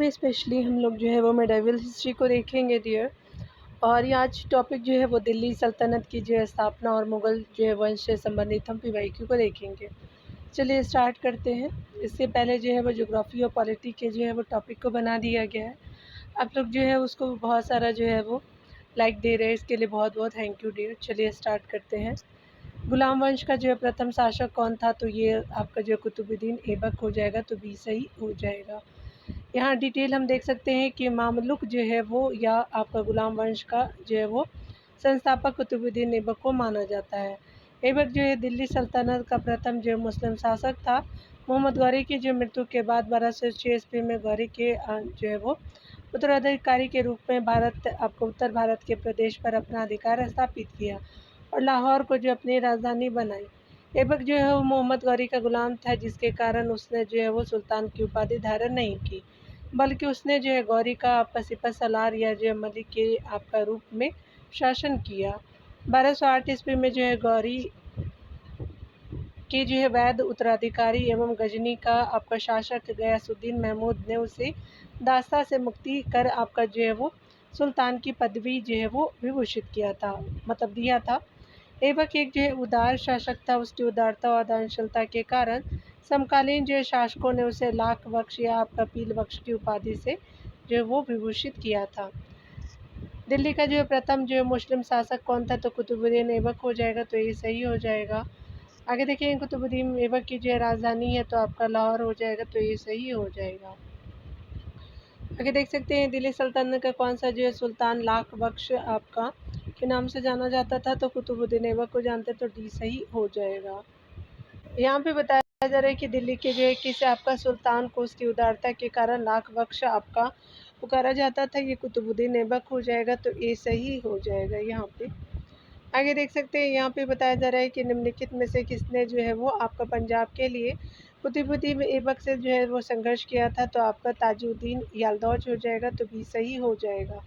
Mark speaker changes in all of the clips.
Speaker 1: में स्पेशली हम लोग जो है वो मेडिवल हिस्ट्री को देखेंगे डियर। और ये आज टॉपिक जो है वो दिल्ली सल्तनत की जो है स्थापना और मुग़ल जो है वंश से संबंधित हम पीवाईक्यू को देखेंगे। चलिए स्टार्ट करते हैं। इससे पहले जो है वो ज्योग्राफी और पॉलिटी के जो है वो टॉपिक को बना दिया गया है। आप लोग जो है उसको बहुत सारा जो है वो लाइक दे रहे हैं, इसके लिए बहुत बहुत थैंक यू डियर। चलिए स्टार्ट करते हैं। गुलाम वंश का जो है प्रथम शासक कौन था, तो ये आपका जो है कुतुबुद्दीन ऐबक हो जाएगा, तो बी सही हो जाएगा। यहाँ डिटेल हम देख सकते हैं कि मामलुक जो है वो या आपका गुलाम वंश का जो है वो संस्थापक कुतुबुद्दीन ऐबक को माना जाता है। ऐबक जो है दिल्ली सल्तनत का प्रथम जो मुस्लिम शासक था। मोहम्मद गौरी की जो मृत्यु के बाद 1206 ईस्वी में गौरी के जो है वो उत्तराधिकारी के रूप में भारत आपको उत्तर भारत के प्रदेश पर अपना अधिकार स्थापित किया और लाहौर को जो अपनी राजधानी बनाई। ऐबक जो है वो मोहम्मद गौरी का गुलाम था, जिसके कारण उसने जो है वो सुल्तान की उपाधि धारण नहीं की, बल्कि उसने जो है गौरी का आपका सिपह सलार या जो है मलिक के आपका रूप में शासन किया। 1208 ईस्वी में जो है गौरी के जो है वैध उत्तराधिकारी एवं गजनी का आपका शासक गयासुद्दीन महमूद ने उसे दास्ता से मुक्ति कर आपका जो है वो सुल्तान की पदवी जो है वो विभूषित किया था, मतलब दिया था। ऐबक एक जो है उदार शासक था। उसकी उदारता और दानशीलता के कारण समकालीन जो है शासकों ने उसे लाख बख्श या आपका पील बख्श की उपाधि से जो है वो विभूषित किया था। दिल्ली का जो है प्रथम जो है मुस्लिम शासक कौन था, तो कुतुबुद्दीन ऐबक हो जाएगा, तो ये सही हो जाएगा। आगे देखिए कुतुबुद्दीन ऐबक की जो है राजधानी है, तो आपका लाहौर हो जाएगा, तो ये सही हो जाएगा। आगे देख सकते हैं दिल्ली सल्तनत का कौन सा जो है सुल्तान लाख बख्श आपका के नाम से जाना जाता था, तो कुतुबुद्दीन ऐबक को जानते, तो डी सही हो जाएगा। यहाँ पे बताया जा रहा है कि दिल्ली के जो है किसी आपका सुल्तान को उसकी उदारता के कारण लाख बख्श आपका पुकारा जाता था, ये कुतुबुद्दीन ऐबक हो जाएगा, तो ये सही हो जाएगा। यहाँ पे आगे देख सकते हैं, यहाँ पे बताया जा रहा है कि निम्नलिखित में से किसने जो है वो आपका पंजाब के लिए कुतुबुद्दीन ऐबक से जो है वो संघर्ष किया था, तो आपका ताजुद्दीन यालदौज हो जाएगा, तो भी सही हो जाएगा।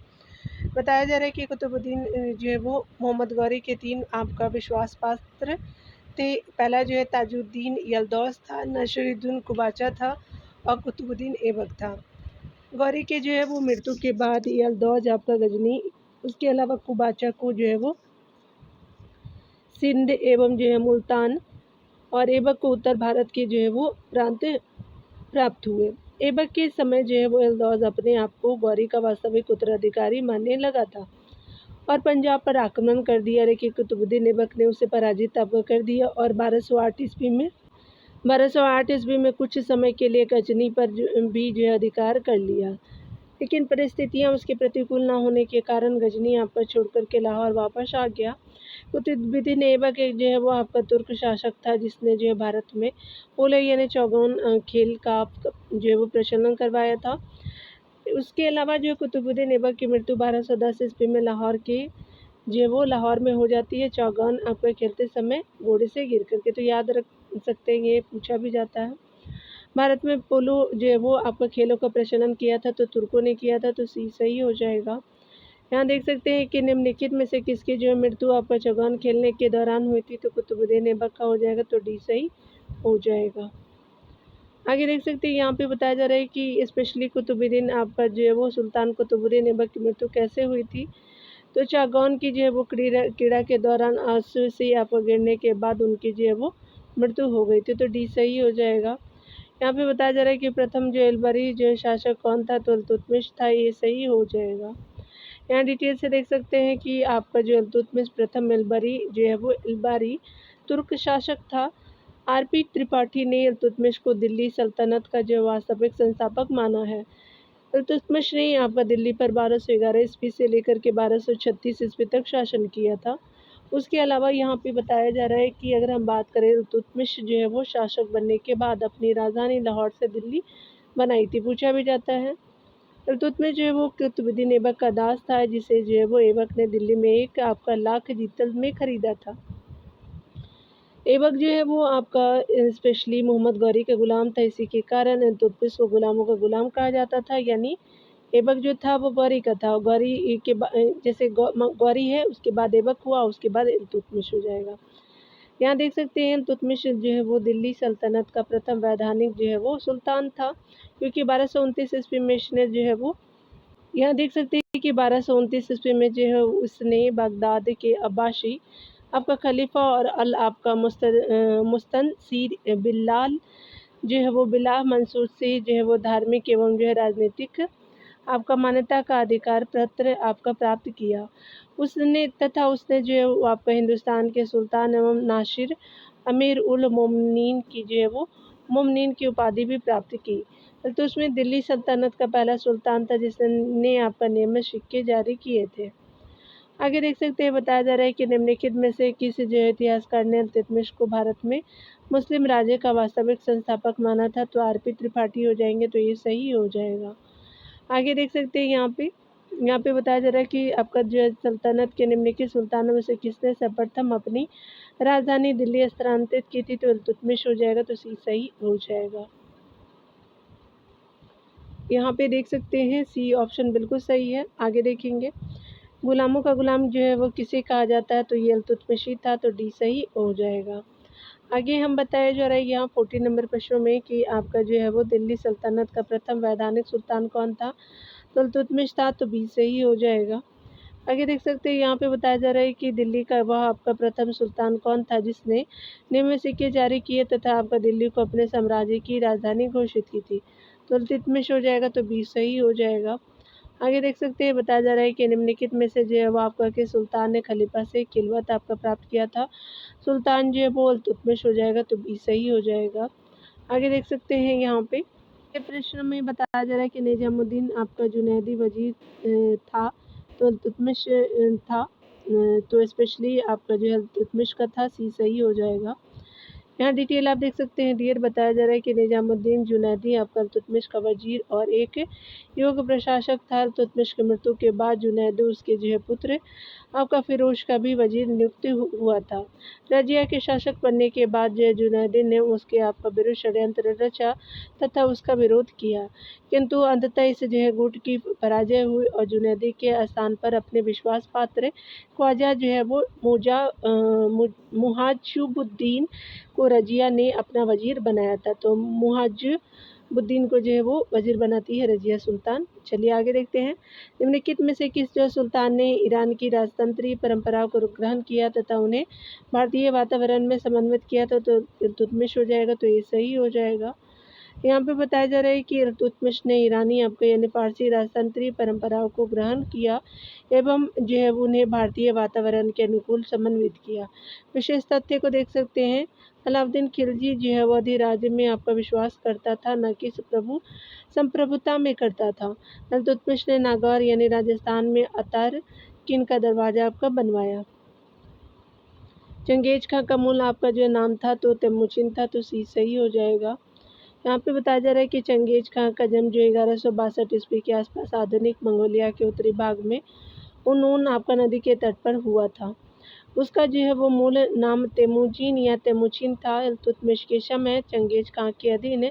Speaker 1: बताया जा रहा है कि कुतुबुद्दीन जो है वो मोहम्मद गौरी के 3 आपका विश्वास पात्र थे। पहला जो है ताजुद्दीन यलदौज था, नसीरुद्दीन कुबाचा था और कुतुबुद्दीन ऐबक था। गौरी के जो है वो मृत्यु के बाद यलदौज आपका गजनी, उसके अलावा कुबाचा को जो है वो सिंध एवं जो है मुल्तान और ऐबक को उत्तर भारत के जो है वो प्रांत प्राप्त हुए। ऐबक के समय जो है वो यलदौज अपने आप को गौरी का वास्तविक उत्तराधिकारी मानने लगा था और पंजाब पर आक्रमण कर दिया, लेकिन कुतुबुद्दीन ऐबक ने उसे पराजित आपका कर दिया और 1208 ईस्वी में कुछ समय के लिए गजनी पर भी जो है अधिकार कर लिया, लेकिन परिस्थितियां उसके प्रतिकूल न होने के कारण गजनी आपका छोड़कर के लाहौर वापस आ गया। कुतुबुद्दीन ऐबक एक जो है वो आपका तुर्क शासक था, जिसने जो है भारत में पोलो यानी चौगान खेल का जो है वो प्रचलन करवाया था। उसके अलावा जो कुतुबुद्दीन ऐबक की मृत्यु 1210 ईस्वी में लाहौर के जो है वो लाहौर में हो जाती है, चौगान आपका खेलते समय घोड़े से गिर करके, तो याद रख सकते हैं, ये पूछा भी जाता है। भारत में पोलो जो है वो आपका खेलों का प्रचलन किया था, तो तुर्कों ने किया था, तो सी सही हो जाएगा। यहाँ देख सकते हैं कि निम्नलिखित में से किसकी जो है मृत्यु आपका चौगान खेलने के दौरान हुई थी, तो कुतुबुद्दीन ऐबक का हो जाएगा, तो डी सही हो जाएगा। आगे देख सकते हैं, यहाँ पे बताया जा रहा है कि स्पेशली कुतुबुद्दीन आपका जो है वो सुल्तान कुतुबुद्दीन ऐबक की मृत्यु कैसे हुई थी, तो चौगान की जो है वो क्रीड़ा के दौरान आंसू से आपको गिरने के बाद उनकी जो है वो मृत्यु हो गई थी, तो डी सही हो जाएगा। यहाँ पे बताया जा रहा है कि प्रथम जो एलबरी जो है शासक कौन था, तो इल्तुतमिश था, ये सही हो जाएगा। यहाँ डिटेल से देख सकते हैं कि आपका जो इल्तुतमिश प्रथम एलबरी जो है वो इल्बारी तुर्क शासक था। आरपी त्रिपाठी ने इल्तुतमिश को दिल्ली सल्तनत का जो वास्तविक संस्थापक माना है। इल्तुतमिश ने आपका दिल्ली पर 1211 ईस्वी से लेकर के 1236 ईस्वी तक शासन किया था। उसके अलावा यहाँ पे बताया जा रहा है कि अगर हम बात करें, इल्तुतमिश जो है वो शासक बनने के बाद अपनी राजधानी लाहौर से दिल्ली बनाई थी, पूछा भी जाता है। इल्तुतमिश जो है वो कुतुबुद्दीन ऐबक का दास था, जिसे जो है वो ऐबक ने दिल्ली में एक आपका लाख जीतल में खरीदा था। ऐबक जो है वो आपका स्पेशली मोहम्मद गौरी का गुलाम था, इसी के कारण इल्तुतमिश को गुलामों का गुलाम कहा जाता था, यानी ऐबक जो था वो गौरी का था। जैसे गौरी है, उसके बाद ऐबक हुआ, उसके बाद इल्तुतमिश हो जाएगा। यहाँ देख सकते हैं इल्तुतमिश जो है वो दिल्ली सल्तनत का प्रथम वैधानिक जो है वो सुल्तान था, क्योंकि 1229 ईस्वी में इसने जो है वो यहाँ देख सकते हैं कि 1229 ईस्वी में जो है उसने बगदाद के अब्बासी आपका खलीफा और अल आपका मुस्तनसीर बिलाल जो है वो बिलाह मंसूर से जो है वो धार्मिक एवं जो है राजनीतिक आपका मान्यता का अधिकार पत्र आपका प्राप्त किया। उसने जो है वो आपका हिंदुस्तान के सुल्तान एवं नासिर अमीर उल मोमिनीन की जो है वो मोमिनीन की उपाधि भी प्राप्त की। तो उसमें दिल्ली सल्तनत का पहला सुल्तान था जिसने आपका नियमित सिक्के जारी किए थे। आगे देख सकते हैं बताया जा रहा है कि निम्नलिखित में से किस जो है इतिहासकार ने इल्तुतमिश को भारत में मुस्लिम राज्य का वास्तविक संस्थापक माना था। तो आरपी त्रिपाठी हो जाएंगे, तो ये सही हो जाएगा। आगे देख सकते हैं यहाँ पे बताया जा रहा है कि आपका जो है सल्तनत के निम्नलिखित सुल्तानों में से किसने सर्वप्रथम अपनी राजधानी दिल्ली स्थानांतरित की थी। तो इल्तुतमिश हो जाएगा, तो सी सही हो जाएगा। यहाँ पे देख सकते हैं सी ऑप्शन बिल्कुल सही है। आगे देखेंगे गुलामों का गुलाम जो है वो किसे कहा जाता है। तो ये इल्तुतमिशी था, तो डी सही हो जाएगा। आगे हम बताया जा रहा है यहाँ 40 नंबर प्रश्नों में कि आपका जो है वो दिल्ली सल्तनत का प्रथम वैधानिक सुल्तान कौन था। तो इल्तुतमिश था, तो बी सही हो जाएगा। आगे देख सकते हैं यहाँ पे बताया जा रहा है कि दिल्ली का वह आपका प्रथम सुल्तान कौन था जिसने निम्न सिक्के जारी किए तथा आपका दिल्ली को अपने साम्राज्य की राजधानी घोषित की थी। तो इल्तुतमिश हो जाएगा, तो बी सही हो जाएगा। आगे देख सकते हैं बताया जा रहा है कि निम्नलिखित में से जो है वो आपका के सुल्तान ने खलीफा से खिलवत आपका प्राप्त किया था। सुल्तान जो है वो इल्तुतमिश हो जाएगा, तो बी सही हो जाएगा। आगे देख सकते हैं यहाँ पे प्रश्न में बताया जा रहा है कि निजामुद्दीन आपका जुनैदी वजीर था। तो इल्तुतमिश था, तो स्पेशली आपका जो है इल्तुतमिश का था, सी सही हो जाएगा। यहाँ डिटेल आप देख सकते हैं। डियर बताया जा रहा है कि निजामुद्दीन जुनैदी आपका इल्तुतमिश का वजीर और एक योग प्रशासक था। इल्तुतमिश की मृत्यु के बाद जुनैद उसके जो है पुत्र आपका फिरोज का भी वजीर नियुक्त हुआ था। रजिया के शासक बनने के बाद जो है जुनैदीन ने उसके आपका विरुद्ध षड्यंत्र रचा तथा उसका विरोध किया, किंतु अंततः इस जो है गुट की पराजय हुई और जुनैदी के स्थान पर अपने विश्वास पात्र ख्वाजा जो है वो मुहाजुबुद्दीन को रजिया ने अपना वजीर बनाया था। तो मुहाजुबुद्दीन को जो है वो वजीर बनाती है रजिया सुल्तान। चलिए आगे देखते हैं निम्नलिखित में से किस जो सुल्तान ने ईरान की राजतंत्रीय परंपराओं को ग्रहण किया तथा उन्हें भारतीय वातावरण में समन्वित किया था। तो इल्तुतमिश हो जाएगा, तो ये सही हो जाएगा। यहाँ पे बताया जा रहा है कि इल्तुतमिश ने ईरानी आपको यानी फारसी राजतंत्रीय परंपराओं को ग्रहण किया एवं जो है उन्हें भारतीय वातावरण के अनुकूल समन्वित किया। विशेष तथ्य को देख सकते हैं। अलाउद्दीन खिलजी जो है वो अधिराज्य में आपका विश्वास करता था, न कि संप्रभुता में करता था। इल्तुतमिश ने नागौर यानी राजस्थान में अतार किन का दरवाजा आपका बनवाया। चंगेज खां का मूल आपका जो नाम था तो तेमुचिन था, तो सी सही हो जाएगा। यहाँ पे बताया जा रहा है कि चंगेज खां का जन्म जो 1162 ईस्वी के आसपास आधुनिक मंगोलिया के उत्तरी भाग में उनून आपका नदी के तट पर हुआ था। उसका जो है वो मूल नाम तेमुजीन या तेमुचिन था। इल्तुतमिश के समय चंगेज खां के अधीन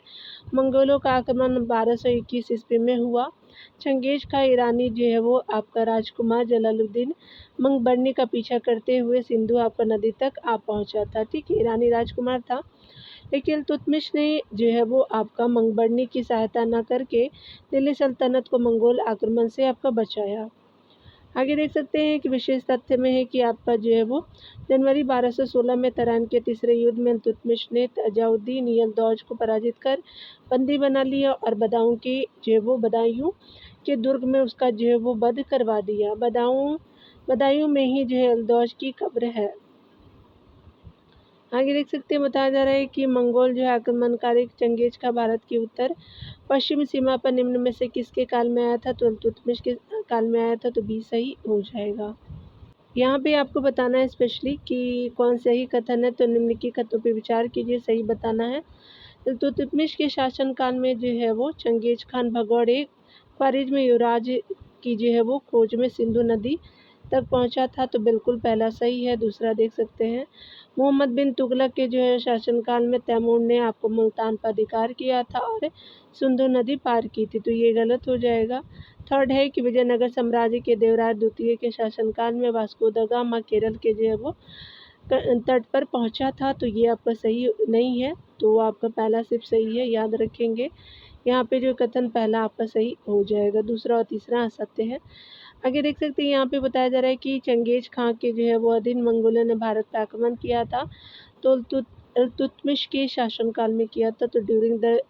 Speaker 1: मंगोलों का आक्रमण 1221 ईस्वी में हुआ। चंगेज खां ईरानी जो है वो आपका राजकुमार जलालुद्दीन मंगबरनी का पीछा करते हुए सिंधु आपका नदी तक आ पहुंचा था। ठीक है, ईरानी राजकुमार था, लेकिन इल्तुतमिश ने जो है वो आपका मंगबरनी की सहायता न करके दिल्ली सल्तनत को मंगोल आक्रमण से आपका बचाया। आगे देख सकते हैं कि विशेष तथ्य में है कि आपका जो है वो जनवरी 1216 में तराइन के तीसरे युद्ध में इल्तुतमिश ने तजाउद्दीन यलदौज को पराजित कर बंदी बना लिया और बदायूं के दुर्ग में उसका जो है वो वध करवा दिया। बदायूं में ही जो है यलदौज की कब्र है। आगे देख सकते हैं बताया जा रहा है कि मंगोल जो है आक्रमणकारी चंगेज का भारत की उत्तर पश्चिम सीमा पर निम्न में से किसके काल में आया था। तो इल्तुतमिश के काल में आया था, तो बी सही हो जाएगा। यहाँ पे आपको बताना है स्पेशली कि कौन सही कथन है। तो निम्नलिखित कथनों पर विचार कीजिए, सही बताना है। इल्तुतमिश के शासनकाल में जो है वो चंगेज खान भगौड़े ख्वारिज में युवराज की जो है वो खोज में सिंधु नदी तक पहुंचा था, तो बिल्कुल पहला सही है। दूसरा देख सकते हैं मोहम्मद बिन तुगलक के जो है शासनकाल में तैमूर ने आपको मुल्तान पर अधिकार किया था और सिंधु नदी पार की थी, तो ये गलत हो जाएगा। थर्ड है कि विजयनगर साम्राज्य के देवराय द्वितीय के शासनकाल में वास्को द गामा केरल के जो है वो तट पर पहुंचा था, तो ये आपका सही नहीं है, तो आपका पहला सिर्फ सही है, याद रखेंगे। यहाँ पे जो कथन पहला आपका सही हो जाएगा, दूसरा और तीसरा असत्य है। आगे देख सकते हैं, यहाँ पे बताया जा रहा है कि चंगेज खां के जो है वो अधीन मंगोलों ने भारत पर आक्रमण किया था, तो इल्तुतमिश के शासनकाल में किया था, तो ड्यूरिंग द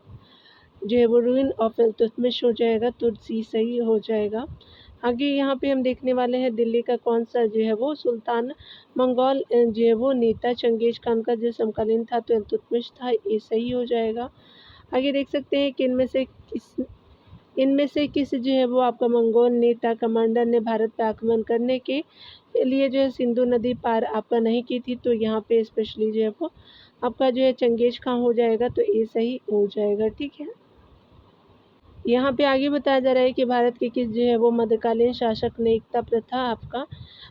Speaker 1: जो है वो रूइन ऑफ इल्तुतमिश हो जाएगा, तो सी सही हो जाएगा। आगे यहाँ पे हम देखने वाले हैं दिल्ली का कौन सा जो है वो सुल्तान मंगोल जो है वो नेता चंगेज खान का जो समकालीन था, तो इल्तुतमिश था, ये सही हो जाएगा। आगे देख सकते हैं कि इनमें से किस जो है वो आपका मंगोल नेता कमांडर ने भारत पर आक्रमण करने के लिए जो है सिंधु नदी पार आपका नहीं की थी, तो यहाँ पे स्पेशली जो है वो आपका जो है चंगेज खां हो जाएगा, तो ये सही हो जाएगा। ठीक है, यहाँ पे आगे बताया जा रहा है कि भारत के किस जो है वो मध्यकालीन शासक ने एकता प्रथा आपका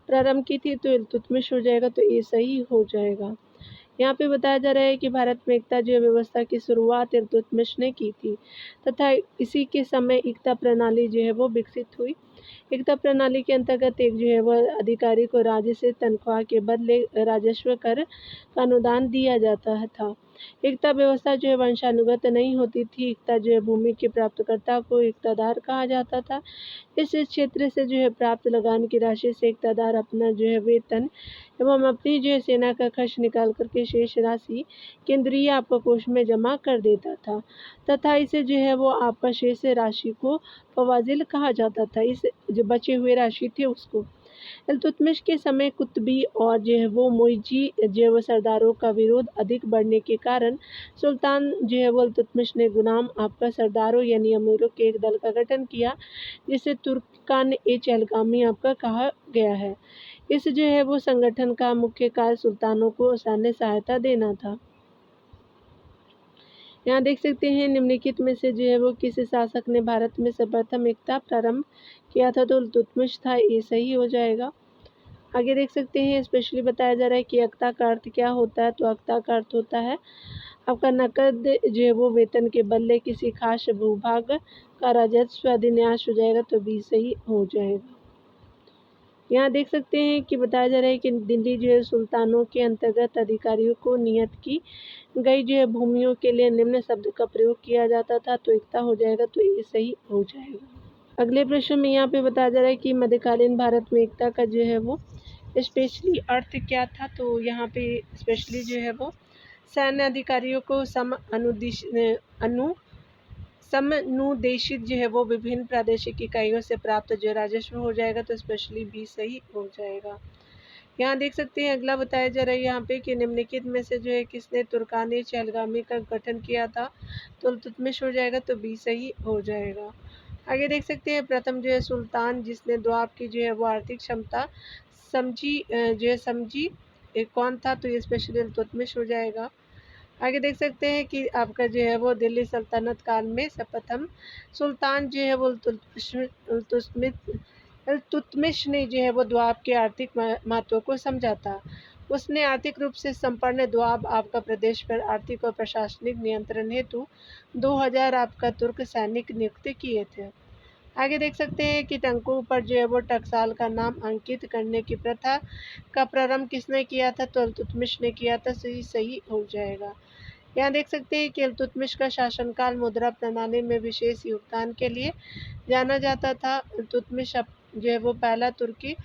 Speaker 1: प्रारंभ की थी, तो इल्तुतमिश हो जाएगा, तो ये सही हो जाएगा। यहाँ पे बताया जा रहा है कि भारत में एकता जो व्यवस्था की शुरुआत इल्तुतमिश ने की थी, तथा इसी के समय एकता प्रणाली जो है वो विकसित हुई। एकता प्रणाली के अंतर्गत एक जो है वह अधिकारी को राज्य से तनख्वाह के बदले राजस्व कर का अनुदान दिया जाता था। एकता व्यवस्था जो है वंशानुगत नहीं होती थी। एकता जो है भूमि के प्राप्तकर्ता को एकतादार कहा जाता था। इस क्षेत्र से जो है प्राप्त लगान की राशि से एकतादार अपना जो है वेतन एवं अपनी जो है सेना का खर्च निकाल करके शेष राशि केंद्रीय आपका कोष में जमा कर देता था, तथा इसे जो है वो आपका शेष राशि को फवाजिल कहा जाता था। इस जो बचे हुए राशि थे उसको इल्तुतमिश के समय कुतुबी और जो है वो मुइज़ी जो है वो सरदारों का विरोध अधिक बढ़ने के कारण सुल्तान जो है वो इल्तुतमिश ने गुलाम आपका सरदारों यानी अमीरों के एक दल का गठन किया, जिसे तुर्कान ए चहलगामी आपका कहा गया है। इस जो है वो संगठन का मुख्य कार्य सुल्तानों को सैन्य सहायता देना था। यहाँ देख सकते हैं निम्नलिखित में से जो है वो किस शासक ने भारत में सर्वप्रथम एकता प्रारंभ किया था, तो इल्तुतमिश था, ये सही हो जाएगा। आगे देख सकते हैं स्पेशली बताया जा रहा है कि एकता का अर्थ क्या होता है, तो एकता का अर्थ होता है आपका नकद जो है वो वेतन के बदले किसी खास भूभाग का राजस्व अधिन्यास हो जाएगा, तो भी सही हो जाएगा। यहाँ देख सकते हैं कि बताया जा रहा है कि दिल्ली जो है सुल्तानों के अंतर्गत अधिकारियों को नियत की गई जो है भूमियों के लिए निम्न शब्द का प्रयोग किया जाता था, तो एकता हो जाएगा, तो ये सही हो जाएगा। अगले प्रश्न में यहाँ पे बताया जा रहा है कि मध्यकालीन भारत में एकता का जो है वो स्पेशली अर्थ क्या था, तो यहाँ पे स्पेशली जो है वो सैन्य अधिकारियों को समनुदेशित जो है वो विभिन्न प्रादेशिक इकाइयों से प्राप्त जो राजस्व हो जाएगा, तो स्पेशली भी सही हो जाएगा। यहाँ देख सकते हैं अगला बताया जा रहा है यहाँ पे कि निम्नलिखित में से जो है किसने तुर्कानी चहलगामी का गठन किया था, तो इल्तुतमिश हो जाएगा, तो भी सही हो जाएगा। आगे देख सकते हैं प्रथम जो है सुल्तान जिसने द्वाब की जो है वो आर्थिक क्षमता समझी कौन था, तो ये स्पेशली इल्तुतमिश हो जाएगा। आगे देख सकते हैं कि आपका जो है वो दिल्ली सल्तनत काल में प्रथम सुल्तान जो है वो इल्तुतमिश ने जो है वो द्वाब के आर्थिक महत्व को समझा था। उसने आर्थिक रूप से संपन्न द्वाब आपका प्रदेश पर आर्थिक और प्रशासनिक नियंत्रण हेतु 2000 आपका तुर्क सैनिक नियुक्त किए थे। आगे देख सकते हैं कि टंकों पर जो है वो टकसाल का नाम अंकित करने की प्रथा का प्रारंभ किसने किया था, तो इल्तुतमिश ने किया था, सही हो जाएगा। यहाँ देख सकते हैं कि इल्तुतमिश का शासनकाल मुद्रा प्रणाली में विशेष योगदान के लिए जाना जाता था। इल्तुतमिश जो है वो पहला तुर्की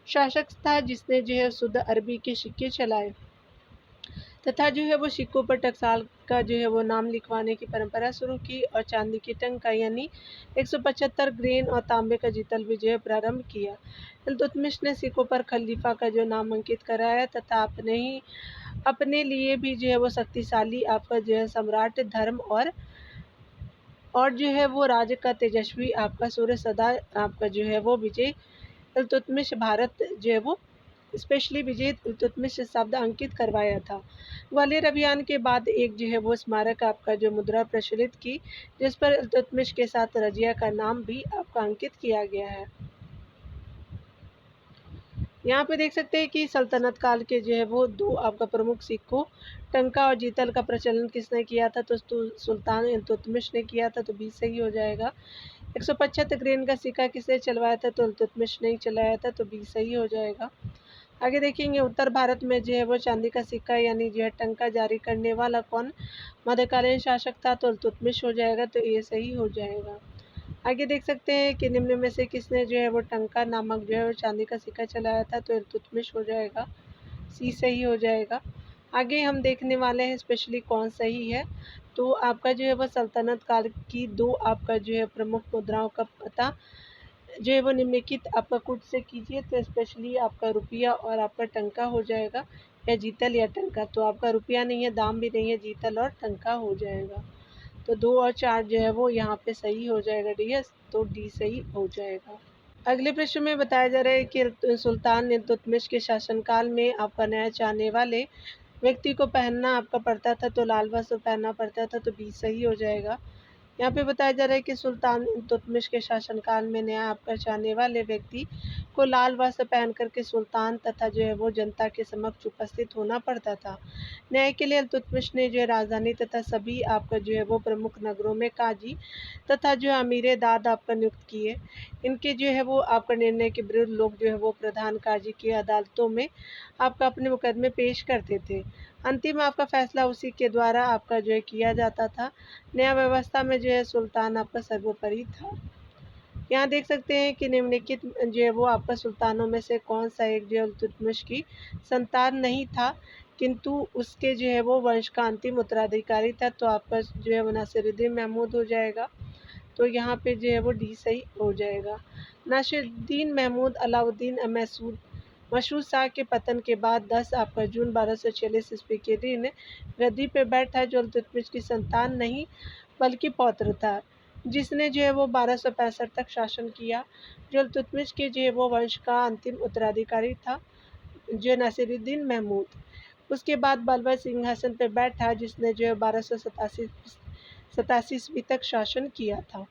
Speaker 1: शासक था जिसने जो है शुद्ध अरबी के सिक्के चलाए, तथा जो है वो सिक्कों पर टकसाल का जो है वो नाम लिखवाने की परंपरा शुरू की, और चांदी की टंक का यानी 175 ग्रेन और तांबे का जितल भी जो है प्रारंभ किया। इल्तुतमिश ने सिक्कों पर खलीफा का जो नाम अंकित कराया, तथा अपने लिए भी जो है वो शक्तिशाली आपका जो है सम्राट धर्म और जो है वो राज्य का तेजस्वी आपका सूर्य सदा आपका जो है वो विजय इल्तुतमिश भारत जो है वो स्पेशली विजय इल्तुतमिश शब्द अंकित करवाया था। ग्वालियर अभियान के बाद एक जो है वो स्मारक आपका जो मुद्रा प्रचलित की, जिस पर इल्तुतमिश के साथ रजिया का नाम भी आपका अंकित किया गया है। यहाँ पे देख सकते हैं कि सल्तनत काल के जो है वो दो आपका प्रमुख सिक्कों टंका और जीतल का प्रचलन किसने किया था, तो सुल्तान इल्तुतमिश ने किया था, तो भी सही हो जाएगा। 175 ग्रेन का सिक्का किसने चलवाया था, तो इल्तुतमिश ने ही चलाया था, तो भी सही हो जाएगा। आगे देखेंगे उत्तर भारत में जो है वो चांदी का सिक्का यानी जो है टंका जारी करने वाला कौन मध्यकालीन शासक था, तो इल्तुतमिश हो जाएगा, तो ये सही हो जाएगा। आगे देख सकते हैं कि निम्न में से किसने जो है वो टंका नामक जो है वो चांदी का सिक्का चलाया था, तो इल्तुतमिश हो जाएगा, सी सही हो जाएगा। आगे हम देखने वाले हैं स्पेशली कौन सही है, तो आपका जो है वो सल्तनत काल की दो आपका जो है प्रमुख मुद्राओं का पता जो है वो निम्नलिखित आपका कुट से कीजिए, तो स्पेशली आपका रुपया और आपका टंका हो जाएगा, या जीतल या टंका। तो आपका रुपया नहीं है, दाम भी नहीं है, जीतल और टंका हो जाएगा। तो 2 और 4 जो है वो यहाँ पे सही हो जाएगा डीएस, तो डी सही हो जाएगा। अगले प्रश्न में बताया जा रहा है कि सुल्तान इल्तुतमिश के शासनकाल में आपका नया चाहने वाले व्यक्ति को पहनना आपका पड़ता था, तो लाल वस्त्र पहनना पड़ता था, तो बी सही हो जाएगा। यहाँ पे बताया जा रहा है कि सुल्तान इल्तुतमिश के शासनकाल में नया आपका चाहने वाले व्यक्ति को लाल वस्त्र पहन करके सुल्तान तथा जो है वो जनता के समक्ष उपस्थित होना पड़ता था। न्याय के लिए इल्तुतमिश ने जो है राजधानी तथा सभी आपका जो है वो प्रमुख नगरों में काजी तथा जो अमीर दाद आपका नियुक्त किए। इनके जो है वो आपका निर्णय के विरुद्ध लोग जो है वो प्रधान काजी की अदालतों में आपका अपने मुकदमे पेश करते थे। अंतिम आपका फैसला उसी के द्वारा आपका जो है किया जाता था। नया व्यवस्था में जो है सुल्तान आपका सर्वोपरि था। यहाँ देख सकते हैं कि निम्नलिखित जो है वो आपका सुल्तानों में से कौन सा एक जो है इल्तुतमिश की संतान नहीं था, किंतु उसके जो है वो वंश का अंतिम उत्तराधिकारी था, तो आपका जो है वो नासिरुद्दीन महमूद हो जाएगा। तो यहाँ पे जो है वो डी सही हो जाएगा। नासिरुद्दीन महमूद अलाउद्दीन मशहूर शाह के पतन के बाद 10 आपका जून 1246 ईस्वी के दिन गद्दी पे बैठा, जो इल्तुतमिश की संतान नहीं बल्कि पौत्र था, जिसने जो है वो 1265 तक शासन किया। जो इल्तुतमिश के जो है वो वंश का अंतिम उत्तराधिकारी था, जो नासिरुद्दीन महमूद। उसके बाद बलबल सिंहासन पर बैठा, जिसने जो है 1287 ईस्वी तक शासन किया था।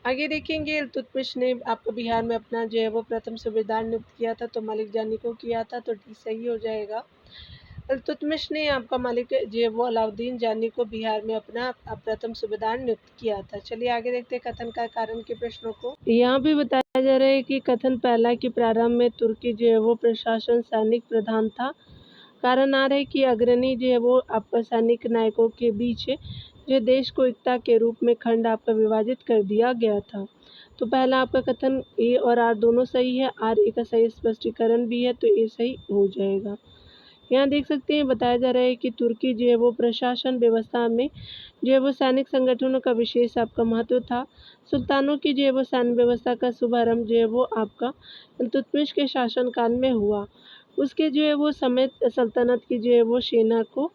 Speaker 1: आगे देखेंगे इल्तुतमिश ने आपको बिहार में अपना जो है वो प्रथम सूबेदार नियुक्त किया था, तो मलिक जानी को किया था, तो डी सही हो जाएगा। इल्तुतमिश ने आपका मलिक जो है वो अलाउद्दीन जानी को बिहार में अपना प्रथम सूबेदार नियुक्त किया था। चलिए आगे देखते हैं कथन का कारण के प्रश्नों को। यहाँ भी बताया जा रहा है कि कथन पहला कि प्रारंभ में तुर्की जो है वो प्रशासन सैनिक प्रधान था। कारण आ रहा है कि अग्रणी जो है वो आपका सैनिक नायकों के बीच जो देश को एकता के रूप में खंड आपका विभाजित कर दिया गया था। तो पहला आपका कथन ए और आर दोनों सही है, आर ए का सही स्पष्टीकरण भी है, तो ए सही हो जाएगा। यहाँ देख सकते हैं बताया जा रहा है कि तुर्की जो है वो प्रशासन व्यवस्था में जो है वो सैनिक संगठनों का विशेष आपका महत्व था। सुल्तानों की जो है वो सैन्य व्यवस्था का शुभारंभ जो है वो आपका इल्तुतमिश के शासनकाल में हुआ। उसके जो है वो समय सल्तनत की जो है वो सेना को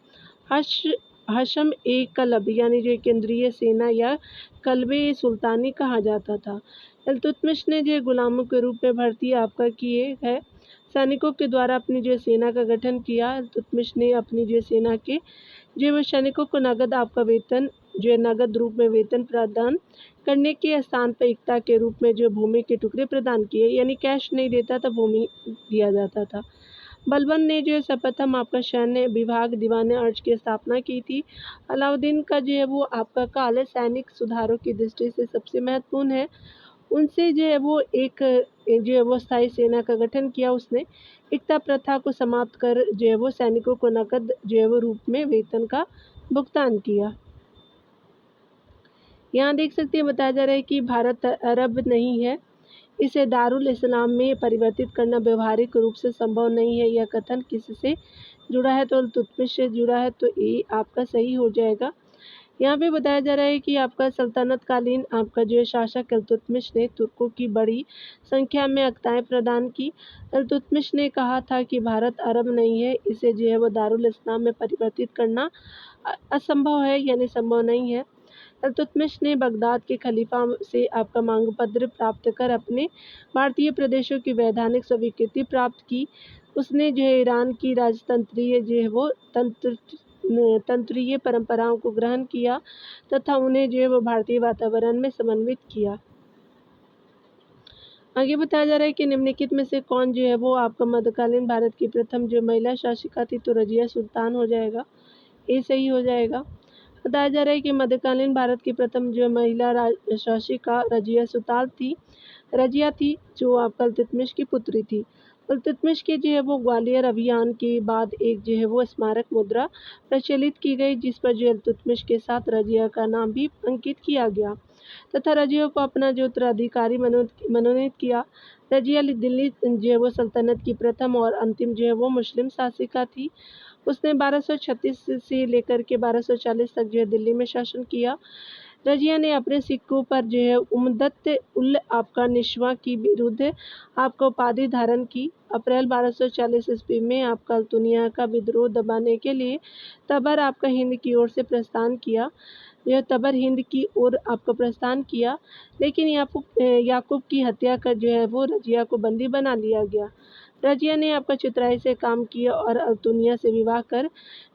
Speaker 1: हशम ए कलब यानी जो केंद्रीय सेना या कल्बे सुल्तानी कहा जाता था। इल्तुतमिश ने जो गुलामों के रूप में भर्ती आपका किए है सैनिकों के द्वारा अपनी जो सेना का गठन किया। इल्तुतमिश ने अपनी जो सेना के जो वो सैनिकों को नगद आपका वेतन जो नगद रूप में वेतन प्रदान करने के स्थान पर एकता के रूप में जो भूमि के टुकड़े प्रदान किए, यानी कैश नहीं देता था, भूमि दिया जाता था। बलबन ने जो है सर्वप्रथम आपका सैन्य विभाग दीवाने अर्ज की स्थापना की थी। अलाउद्दीन का जो है वो आपका काल सैनिक सुधारों की दृष्टि से सबसे महत्वपूर्ण है। उनसे जो है वो एक जो है वो स्थायी सेना का गठन किया। उसने एकता प्रथा को समाप्त कर जो है वो सैनिकों को नकद जो है वो रूप में वेतन का भुगतान किया। यहाँ देख सकते हैं बताया जा रहा है कि भारत अरब नहीं है, इसे दारुल इस्लाम में परिवर्तित करना व्यवहारिक रूप से संभव नहीं है। यह कथन किससे जुड़ा है, तो इल्तुतमिश से जुड़ा है, तो ये आपका सही हो जाएगा। यहाँ पे बताया जा रहा है कि आपका सल्तनत कालीन आपका जो है शासक इल्तुतमिश ने तुर्कों की बड़ी संख्या में अक्ताएं प्रदान की। इल्तुतमिश ने कहा था कि भारत अरब नहीं है, इसे जो है वो दारुल इस्लाम में परिवर्तित करना असंभव है, यानी संभव नहीं है। इल्तुतमिश ने बगदाद के खलीफा से आपका मांग पत्र प्राप्त कर अपने भारतीय प्रदेशों की वैधानिक स्वीकृति प्राप्त की। उसने जो है ईरान की राजतंत्रीय जो है वो तंत्रीय परंपराओं को ग्रहण किया तथा उन्हें जो है वो भारतीय वातावरण में समन्वित किया। आगे बताया जा रहा है कि निम्नलिखित में से कौन जो है वो आपका मध्यकालीन भारत की प्रथम जो महिला शासिका थी, तो रजिया सुल्तान हो जाएगा, ये सही हो जाएगा। बताया जा रहा है कि मध्यकालीन भारत की प्रथम जो महिला शासिका रजिया सुल्तान थी, रजिया थी, जो आपका इल्तुतमिश की पुत्री थी। इल्तुतमिश के जो है वो ग्वालियर अभियान के बाद एक जो है वो स्मारक मुद्रा प्रचलित की गई, जिस पर जो इल्तुतमिश के साथ रजिया का नाम भी अंकित किया गया तथा रजिया को अपना जो उत्तराधिकारी मनोनीत किया। रजिया दिल्ली जो है वो सल्तनत की प्रथम और अंतिम जो है वो मुस्लिम शासिका थी। उसने 1236 से लेकर के 1240 तक जो है दिल्ली में शासन किया। रजिया ने अपने सिक्कों पर जो है उम्मदत उल आपका निशवा की विरुद्ध आपका उपाधि धारण की। अप्रैल 1240 ईस्वी में आपका अल्तुनिया का विद्रोह दबाने के लिए तबर आपका हिंद की ओर से प्रस्थान किया। यह तबर हिंद की ओर आपका प्रस्थान किया, लेकिन याकूब की हत्या कर जो है वो रजिया को बंदी बना लिया गया। रजिया ने आपका चितराई से काम किया और अल्तुनिया से विवाह कर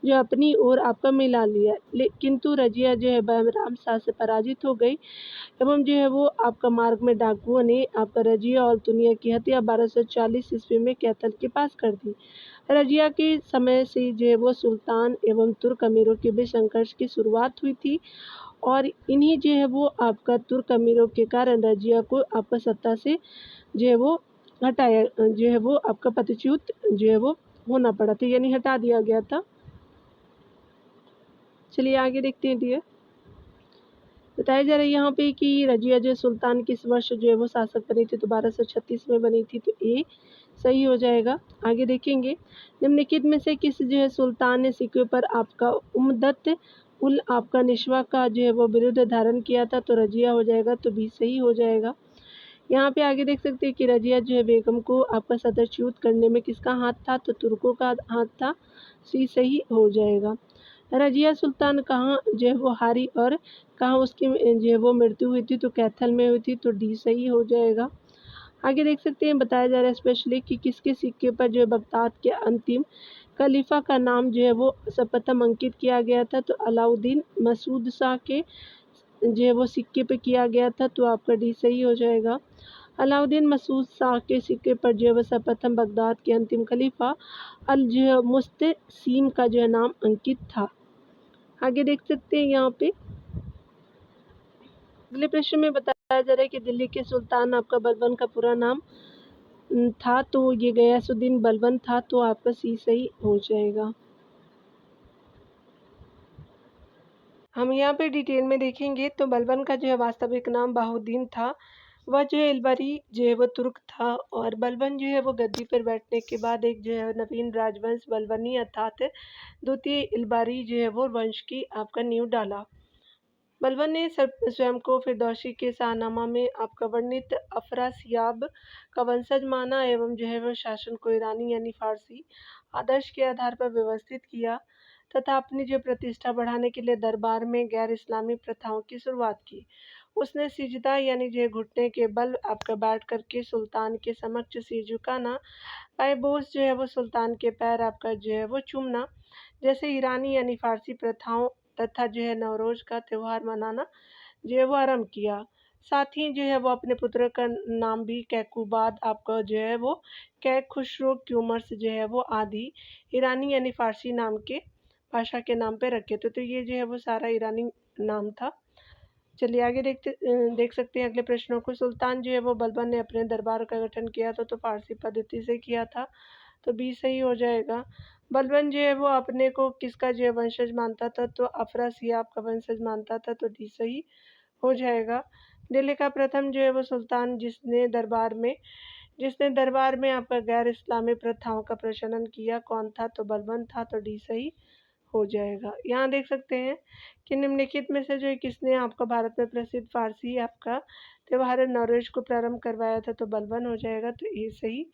Speaker 1: जो अपनी ओर आपका मिला लिया, किंतु रजिया जो है बहराम शाह से पराजित हो गई एवं जो है वो आपका मार्ग में डाकुओं ने आपका रजिया और अल्तुनिया की हत्या 1240 ईस्वी में कैथल के पास कर दी। रजिया के समय से जो है वो सुल्तान एवं तुर्क अमीरों के बीच संघर्ष की शुरुआत हुई थी और इन्हीं जो है वो आपका तुर्क अमीरों के कारण रजिया को आपका सत्ता से जो है वो हटाया, जो है वो आपका पदच्युत जो है वो होना पड़ा था, यानी हटा दिया गया था। चलिए आगे देखते हैं डियर। बताया जा रहा है यहाँ पे कि रजिया जो सुल्तान किस वर्ष जो है वो शासक बनी थी, तो 1236 में बनी थी, तो ये सही हो जाएगा। आगे देखेंगे, निम्नलिखित में से किस जो है सुल्तान ने सिक्के पर आपका उम्मदत उल आपका निशवा का जो है वो विरुद्ध धारण किया था, तो रजिया हो जाएगा, तो भी सही हो जाएगा। यहाँ पे आगे देख सकते हैं कि रजिया जो है बेगम को आपका सदरच्युत करने में किसका हाथ था, तो तुर्कों का हाथ था, सी सही हो जाएगा। रजिया सुल्तान कहाँ जो है वो हारी और कहाँ उसकी जो है वो मृत्यु हुई थी, तो कैथल में हुई थी, तो डी सही हो जाएगा। आगे देख सकते हैं, बताया जा रहा है स्पेशली कि किसके सिक्के पर जो है बगदाद के अंतिम खलीफा का नाम जो है वो सर्वप्रथम अंकित किया गया था, तो अलाउद्दीन मसूद शाह के जो है वो सिक्के पे किया गया था, तो आपका डी सही हो जाएगा। अलाउद्दीन मसूद शाह के सिक्के पर जो है वह सर्वप्रथम बगदाद के अंतिम खलीफा अल जो है मुस्तसीम का जो है नाम अंकित था। आगे देख सकते हैं यहाँ पे अगले प्रश्न में बताया जा रहा है कि दिल्ली के सुल्तान आपका बलबन का पूरा नाम था, तो ये गयासुद्दीन बलबन था, तो आपका सी सही हो जाएगा। हम यहाँ पे डिटेल में देखेंगे तो बलबन का जो है वास्तविक नाम बहाउद्दीन था। वह जो है इलबरी जो है वो तुर्क था और बलबन जो है वो गद्दी पर बैठने के बाद एक जो है नवीन राजवंश बलबनी अर्थात द्वितीय इलबरी जो है वो वंश की आपका नींव डाला। बलबन ने स्वयं को फिरदौसी के शाहनामा में आपका वर्णित अफरासियाब का वंशज माना एवं जो है वह शासन को ईरानी यानी फारसी आदर्श के आधार पर व्यवस्थित किया तथा अपनी जो प्रतिष्ठा बढ़ाने के लिए दरबार में गैर इस्लामी प्रथाओं की शुरुआत की। उसने सिजदा यानी जो है घुटने के बल आपका बैठ करके सुल्तान के समक्ष सिर झुकाना, पायबोस जो है वो सुल्तान के पैर आपका जो है वो चूमना जैसे ईरानी यानी फारसी प्रथाओं तथा जो है नवरोज का त्यौहार मनाना जो है वो आरम्भ किया। साथ ही जो है वो अपने पुत्र का नाम भी कैकुबाद आपका जो है वो कैक खुसरो क्यूमर्स जो है वो आदि ईरानी यानी फारसी नाम के भाषा के नाम पे रखे थे, तो ये जो है वो सारा ईरानी नाम था। चलिए आगे देख सकते हैं अगले प्रश्नों को। सुल्तान जो है वो बलबन ने अपने दरबार का गठन किया था, तो फारसी पद्धति से किया था, तो बी सही हो जाएगा। बलबन जो है वो अपने को किसका जो है वंशज मानता था, तो अफरासियाब का वंशज मानता था, तो डी सही हो जाएगा। दिल्ली का प्रथम जो है वो सुल्तान जिसने दरबार में आपका गैर इस्लामी प्रथाओं का प्रचलन किया कौन था, तो बलबन था, तो डी सही हो जाएगा। यहाँ देख सकते हैं कि निम्नलिखित में से जो है किसने आपका भारत में प्रसिद्ध फारसी आपका त्यौहार नवरोज को प्रारंभ करवाया था, तो बलबन हो जाएगा, तो ये सही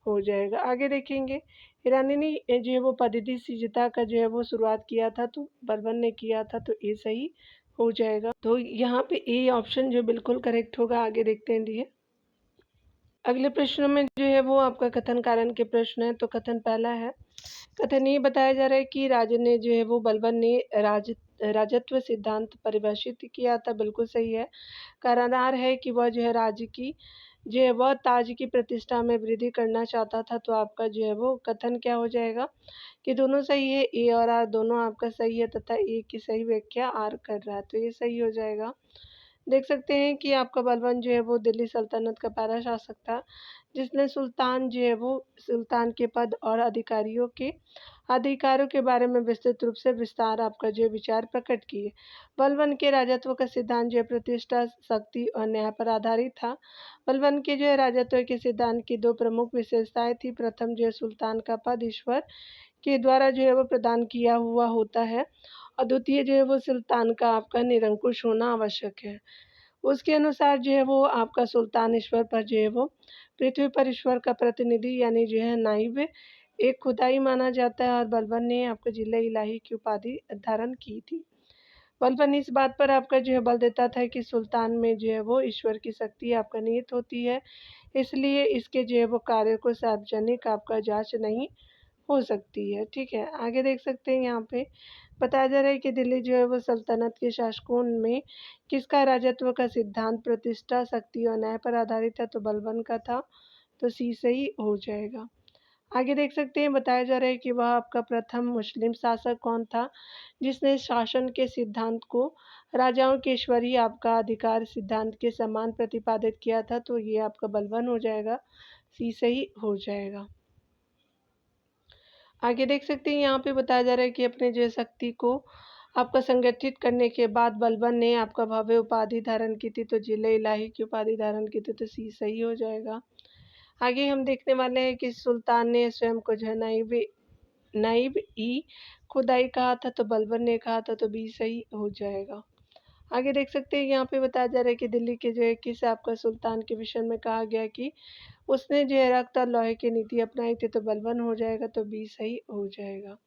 Speaker 1: हो जाएगा। आगे देखेंगे ईरानी ने जो है वो पद्धति सिजदा का जो है वो शुरुआत किया था, तो बलबन ने किया था, तो ये सही हो जाएगा। तो यहाँ पे ए ऑप्शन जो बिल्कुल करेक्ट होगा। आगे देखते हैं डियर। अगले प्रश्नों में जो है वो आपका कथन कारण के प्रश्न है, तो कथन पहला है। कथन ये बताया जा रहा है कि राजा ने जो है वो बलबन ने राजत्व सिद्धांत परिभाषित किया था, बिल्कुल सही है। कारण आर है कि वह जो है राज्य की जो है वह ताज की प्रतिष्ठा में वृद्धि करना चाहता था, तो आपका जो है वो कथन क्या हो जाएगा कि दोनों सही है, ए और आर दोनों आपका सही है तथा ए की सही व्याख्या आर कर रहा है, तो ये सही हो जाएगा। देख सकते हैं कि आपका बलबन जो है वो दिल्ली सल्तनत का पहला शासक था, जिसने सुल्तान जो है वो सुल्तान के पद और अधिकारों के बारे में विस्तृत रूप से विस्तार आपका जो है विचार प्रकट किए। बलबन के राजत्व का सिद्धांत जो है प्रतिष्ठा, शक्ति और न्याय पर आधारित था। बलबन के जो है राजत्व के सिद्धांत की दो प्रमुख विशेषताएं थी। प्रथम जो है सुल्तान का पद ईश्वर के द्वारा जो है वो प्रदान किया हुआ होता है, और द्वितीय जो है वो सुल्तान का आपका निरंकुश होना आवश्यक है। उसके अनुसार जो है वो आपका सुल्तान ईश्वर पर जो है वो पृथ्वी पर ईश्वर का प्रतिनिधि यानी जो है नाइब एक खुदाई माना जाता है, और बलबन ने आपको जिले इलाही की उपाधि धारण की थी। बलबन इस बात पर आपका जो है बल देता था कि सुल्तान में जो है वो ईश्वर की शक्ति आपका निहित होती है, इसलिए इसके जो है वो कार्य को सार्वजनिक आपका जांच नहीं हो सकती है। ठीक है, आगे देख सकते हैं यहाँ पे बताया जा रहा है कि दिल्ली जो है वो सल्तनत के शासकों में किसका राजत्व का सिद्धांत प्रतिष्ठा, शक्ति और न्याय पर आधारित है, तो बलबन का था, तो सी सही हो जाएगा। आगे देख सकते हैं बताया जा रहा है कि वह आपका प्रथम मुस्लिम शासक कौन था जिसने शासन के सिद्धांत को राजाओं के ईश्वरीय आपका अधिकार सिद्धांत के समान प्रतिपादित किया था, तो ये आपका बलबन हो जाएगा, सी सही हो जाएगा। आगे देख सकते हैं यहाँ पे बताया जा रहा है कि अपने जो शक्ति को आपका संगठित करने के बाद बलबन ने आपका भव्य उपाधि धारण की थी, तो जिले इलाही की उपाधि धारण की थी, तो सी सही हो जाएगा। आगे हम देखने वाले हैं कि सुल्तान ने स्वयं को जो है नाइब ई खुदाई कहा था, तो बलबन ने कहा था, तो बी सही हो जाएगा। आगे देख सकते हैं यहाँ पे बताया जा रहा है कि दिल्ली के जो है किस आपका सुल्तान के विषय में कहा गया कि उसने जो है रक्त और लोहे की नीति अपनाई थी, तो बलबन हो जाएगा, तो बी सही हो जाएगा।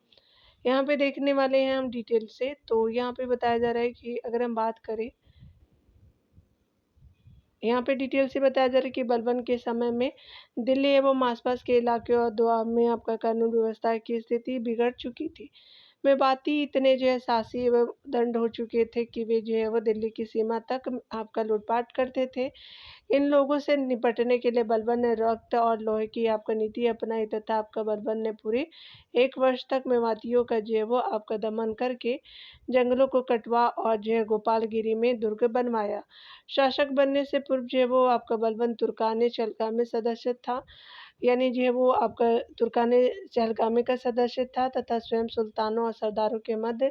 Speaker 1: यहाँ पे देखने वाले हैं हम डिटेल से, तो यहाँ पे बताया जा रहा है कि अगर हम बात करें, यहाँ पे डिटेल से बताया जा रहा है कि बलबन के समय में दिल्ली एवं आसपास के इलाके और दोआब में आपका कानून व्यवस्था की स्थिति बिगड़ चुकी थी। मेवाती इतने जो है साहसी एवं दंड हो चुके थे कि वे जो है वो दिल्ली की सीमा तक आपका लूटपाट करते थे। इन लोगों से निपटने के लिए बलबन ने रक्त और लोहे की आपका नीति अपनाई, तथा आपका बलबन ने पूरे 1 वर्ष तक मेवातियों का जो है वो आपका दमन करके जंगलों को कटवा और जो है गोपालगिरी में दुर्ग बनवाया। शासक बनने से पूर्व जो है वो आपका बलबन तुर्काने चलका में सदस्य था, यानी जो है वो आपका तुर्काने चहलगामी का सदस्य था, तथा स्वयं सुल्तानों और सरदारों के मध्य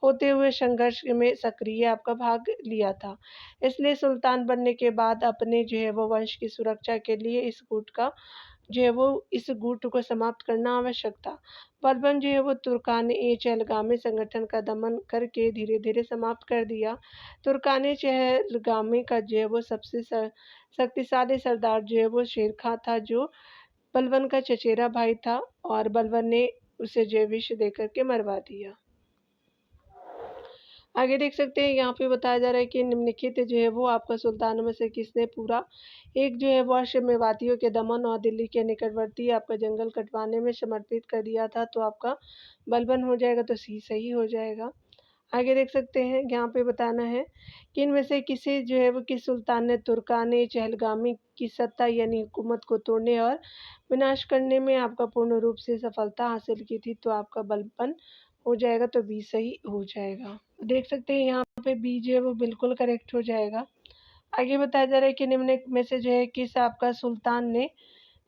Speaker 1: होते हुए संघर्ष में सक्रिय आपका भाग लिया था। इसलिए सुल्तान बनने के बाद अपने जो है वो वंश की सुरक्षा के लिए इस गुट को समाप्त करना आवश्यक था। बलबन जो है वो तुर्काने चहलगामी संगठन का दमन करके धीरे धीरे समाप्त कर दिया। तुर्काने चहलगामी का जो है वो सबसे शक्तिशाली सरदार जो है वो शेर खां था, जो बलबन का चचेरा भाई था, और बलबन ने उसे जो विष देकर के मरवा दिया। आगे देख सकते हैं यहाँ पे बताया जा रहा है कि निम्नलिखित जो है वो आपका सुल्तानों में से किसने पूरा एक जो है वर्ष मेवातियों के दमन और दिल्ली के निकटवर्ती आपका जंगल कटवाने में समर्पित कर दिया था, तो आपका बलबन हो जाएगा, तो सी सही हो जाएगा। आगे देख सकते हैं यहाँ पे बताना है कि इनमें से किसी जो है वो किस सुल्तान ने तुर्काने चहलगामी की सत्ता यानी हुकूमत को तोड़ने और विनाश करने में आपका पूर्ण रूप से सफलता हासिल की थी, तो आपका बलबन हो जाएगा, तो बी सही हो जाएगा। देख सकते हैं यहाँ पे बी जो है वो बिल्कुल करेक्ट हो जाएगा। आगे बताया जा रहा है कि निम्न में से जो है किस आपका सुल्तान ने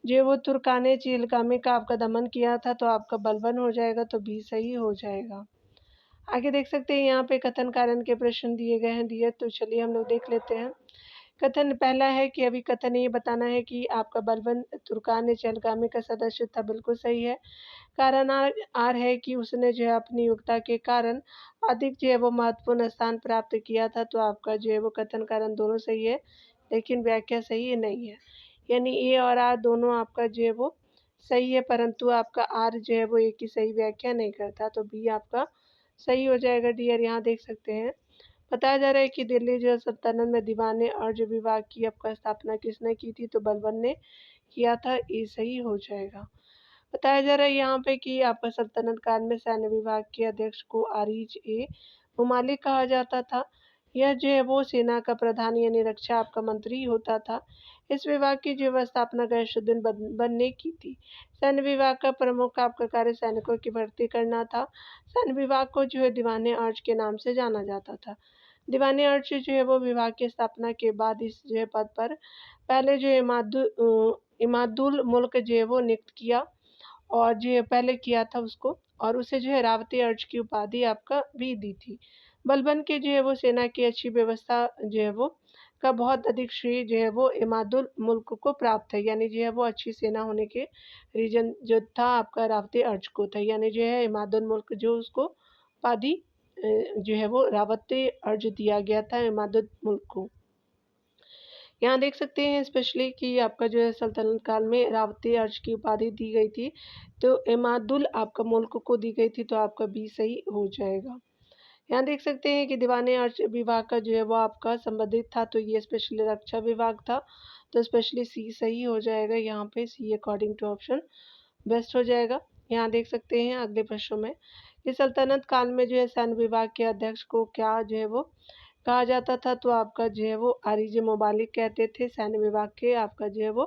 Speaker 1: जो है वो तुर्काने चहलगामी का आपका दमन किया था, तो आपका बलबन हो जाएगा, तो बी सही हो जाएगा। आगे देख सकते हैं यहाँ पे कथन कारण के प्रश्न दिए गए हैं, तो चलिए हम लोग देख लेते हैं। कथन पहला है कि अभी कथन ये बताना है कि आपका बलबन तुर्कान चहलगामी का सदस्य था, बिल्कुल सही है। कारण आर है कि उसने जो है अपनी योग्यता के कारण अधिक जो है वो महत्वपूर्ण स्थान प्राप्त किया था, तो आपका जो है वो कथन कारण दोनों सही है, लेकिन व्याख्या सही नहीं है। यानी ए और आर दोनों आपका जो है वो सही है, परंतु आपका आर जो है वो एक ही सही व्याख्या नहीं करता, तो बी आपका सही हो जाएगा डियर। यहाँ देख सकते हैं बताया जा रहा है कि दिल्ली जो सल्तनत में दीवाने और जो विभाग की आपका स्थापना किसने की थी, तो बलबन ने किया था, ये सही हो जाएगा। बताया जा रहा है यहाँ पे कि आपका सल्तनत काल में सैन्य विभाग के अध्यक्ष को आरिज ए मुमालिक कहा जाता था। यह जो है वो सेना का प्रधान यानी रक्षा आपका मंत्री होता था। इस विभाग की जो स्थापना गैसुद्दीन बलबन ने की थी। सैन्य विभाग का प्रमुख आपका कार्य सैनिकों की भर्ती करना था। सैन्य विभाग को जो है दीवाने अर्ज के नाम से जाना जाता था। दीवाने अर्च जो है वो विभाग की स्थापना के बाद इस जो है पद पर पहले जो है इमादुल मुल्क जो है वो नियुक्त किया, और जो है पहले किया था उसको, और उसे जो है रावती अर्च की उपाधि आपका भी दी थी। बलबन के जो है वो सेना की अच्छी व्यवस्था जो है वो का बहुत अधिक श्रेय जो है वो इमादुल मुल्क को प्राप्त है, यानी जो है वो अच्छी सेना होने के रीजन जो था आपका रावती अर्च को था, यानी जो है इमादुल मुल्क जो उसको उपाधि जो है वो रावती अर्ज दिया गया था इमादुल मुल्क को। यहाँ देख सकते हैं स्पेशली कि आपका जो है सल्तनत काल में रावती अर्ज की उपाधि दी गई थी, तो इमादुल आपका मुल्क को दी गई थी, तो आपका बी सही हो जाएगा। यहाँ देख सकते हैं कि दीवाने अर्च विभाग का जो है वो आपका संबंधित था, तो ये स्पेशली रक्षा विभाग था, तो स्पेशली सी सही हो जाएगा। यहाँ पे सी अकॉर्डिंग टू ऑप्शन बेस्ट हो जाएगा। यहाँ देख सकते हैं अगले प्रश्न में कि सल्तनत काल में जो है सैन्य विभाग के अध्यक्ष को क्या जो है वो कहा जाता था, तो आपका जो है वो आरिज मोबालिक कहते थे सैन्य विभाग के आपका जो है वो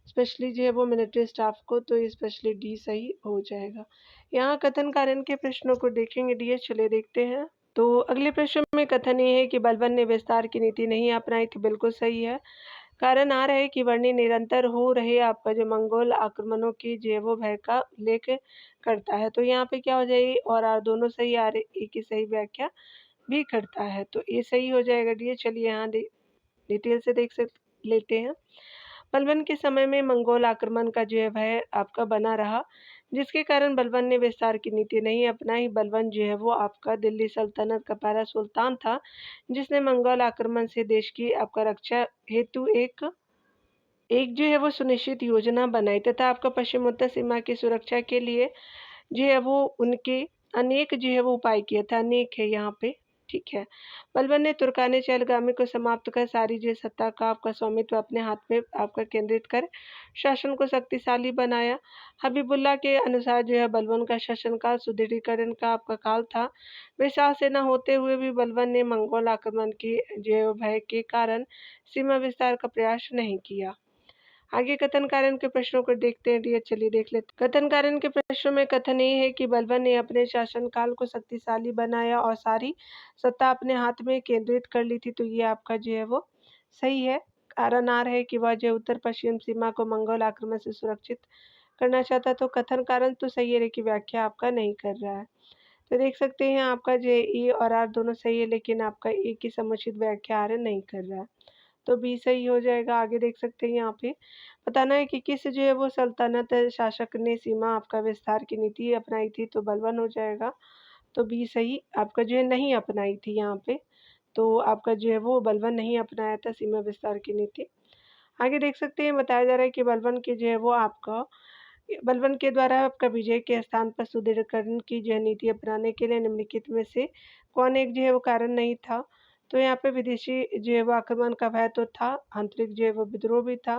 Speaker 1: स्पेशली जो है वो मिलिट्री स्टाफ को, तो स्पेशली डी सही हो जाएगा। यहाँ कथन कारण के प्रश्नों को देखेंगे डी, चलिए देखते हैं। तो अगले प्रश्न में कथन ये है कि बलबन ने विस्तार की नीति नहीं अपनाई थी, बिल्कुल सही है। कारण आ रहा है कि वर्णी निरंतर हो रहे आपका जो मंगोल आक्रमणों की जो है वो भय का उल्लेख करता है, तो यहाँ पे क्या हो जाएगी और आर दोनों सही आ रहे, एक ही सही व्याख्या भी करता है, तो ये सही हो जाएगा डी। चलिए यहाँ डिटेल से देख लेते हैं। बलबन के समय में मंगोल आक्रमण का जो है भय आपका बना रहा, जिसके कारण बलबन ने विस्तार की नीति नहीं अपनाई। बलबन जो है वो आपका दिल्ली सल्तनत का पहला सुल्तान था, जिसने मंगोल आक्रमण से देश की आपका रक्षा हेतु एक जो है वो सुनिश्चित योजना बनाई, तथा आपका पश्चिम उत्तर सीमा की सुरक्षा के लिए जो है वो उनके अनेक जो है वो उपाय किए थे, अनेक है यहाँ पे, ठीक है। बलबन ने तुर्काने चहलगामी को समाप्त कर सारी जो सत्ता का आपका स्वामित्व अपने हाथ में आपका केंद्रित कर शासन को शक्तिशाली बनाया। हबीबुल्ला के अनुसार जो है बलबन का शासनकाल सुदृढ़ीकरण का आपका काल था। विशाल सेना होते हुए भी बलबन ने मंगोल आक्रमण की जो है भय के कारण सीमा विस्तार का प्रयास नहीं किया। आगे कथन कारण के प्रश्नों को देखते हैं डियर, चलिए देख लेते हैं। कथन कारण के प्रश्नों में कथन ये है कि बलबन ने अपने शासनकाल को शक्तिशाली बनाया और सारी सत्ता अपने हाथ में केंद्रित कर ली थी, तो ये आपका जो है वो सही है। कारण आ रहा है कि वह जो उत्तर पश्चिम सीमा को मंगोल आक्रमण से सुरक्षित करना चाहता, तो कथन कारण तो सही है लेकिन व्याख्या आपका नहीं कर रहा है, तो देख सकते हैं आपका जो ए और आर दोनों सही है, लेकिन आपका ए की समुचित व्याख्या आर नहीं कर रहा है, तो बी सही हो जाएगा। आगे देख सकते हैं यहाँ पे बताना है कि किस जो है वो सल्तनत शासक ने सीमा आपका विस्तार की नीति अपनाई थी, तो बलबन हो जाएगा, तो बी सही आपका जो है नहीं अपनाई थी यहाँ पे, तो आपका जो है वो बलबन नहीं अपनाया था सीमा विस्तार की नीति। आगे देख सकते हैं बताया जा रहा है कि बलबन के जो है वो आपका बलबन के द्वारा आपका विजय के स्थान पर सुदृढ़ीकरण की जो है नीति अपनाने के लिए निम्नलिखित में से कौन एक जो है वो कारण नहीं था, तो यहाँ पे विदेशी जो है वो आक्रमण का भय तो था, आंतरिक जो है वो विद्रोह भी था,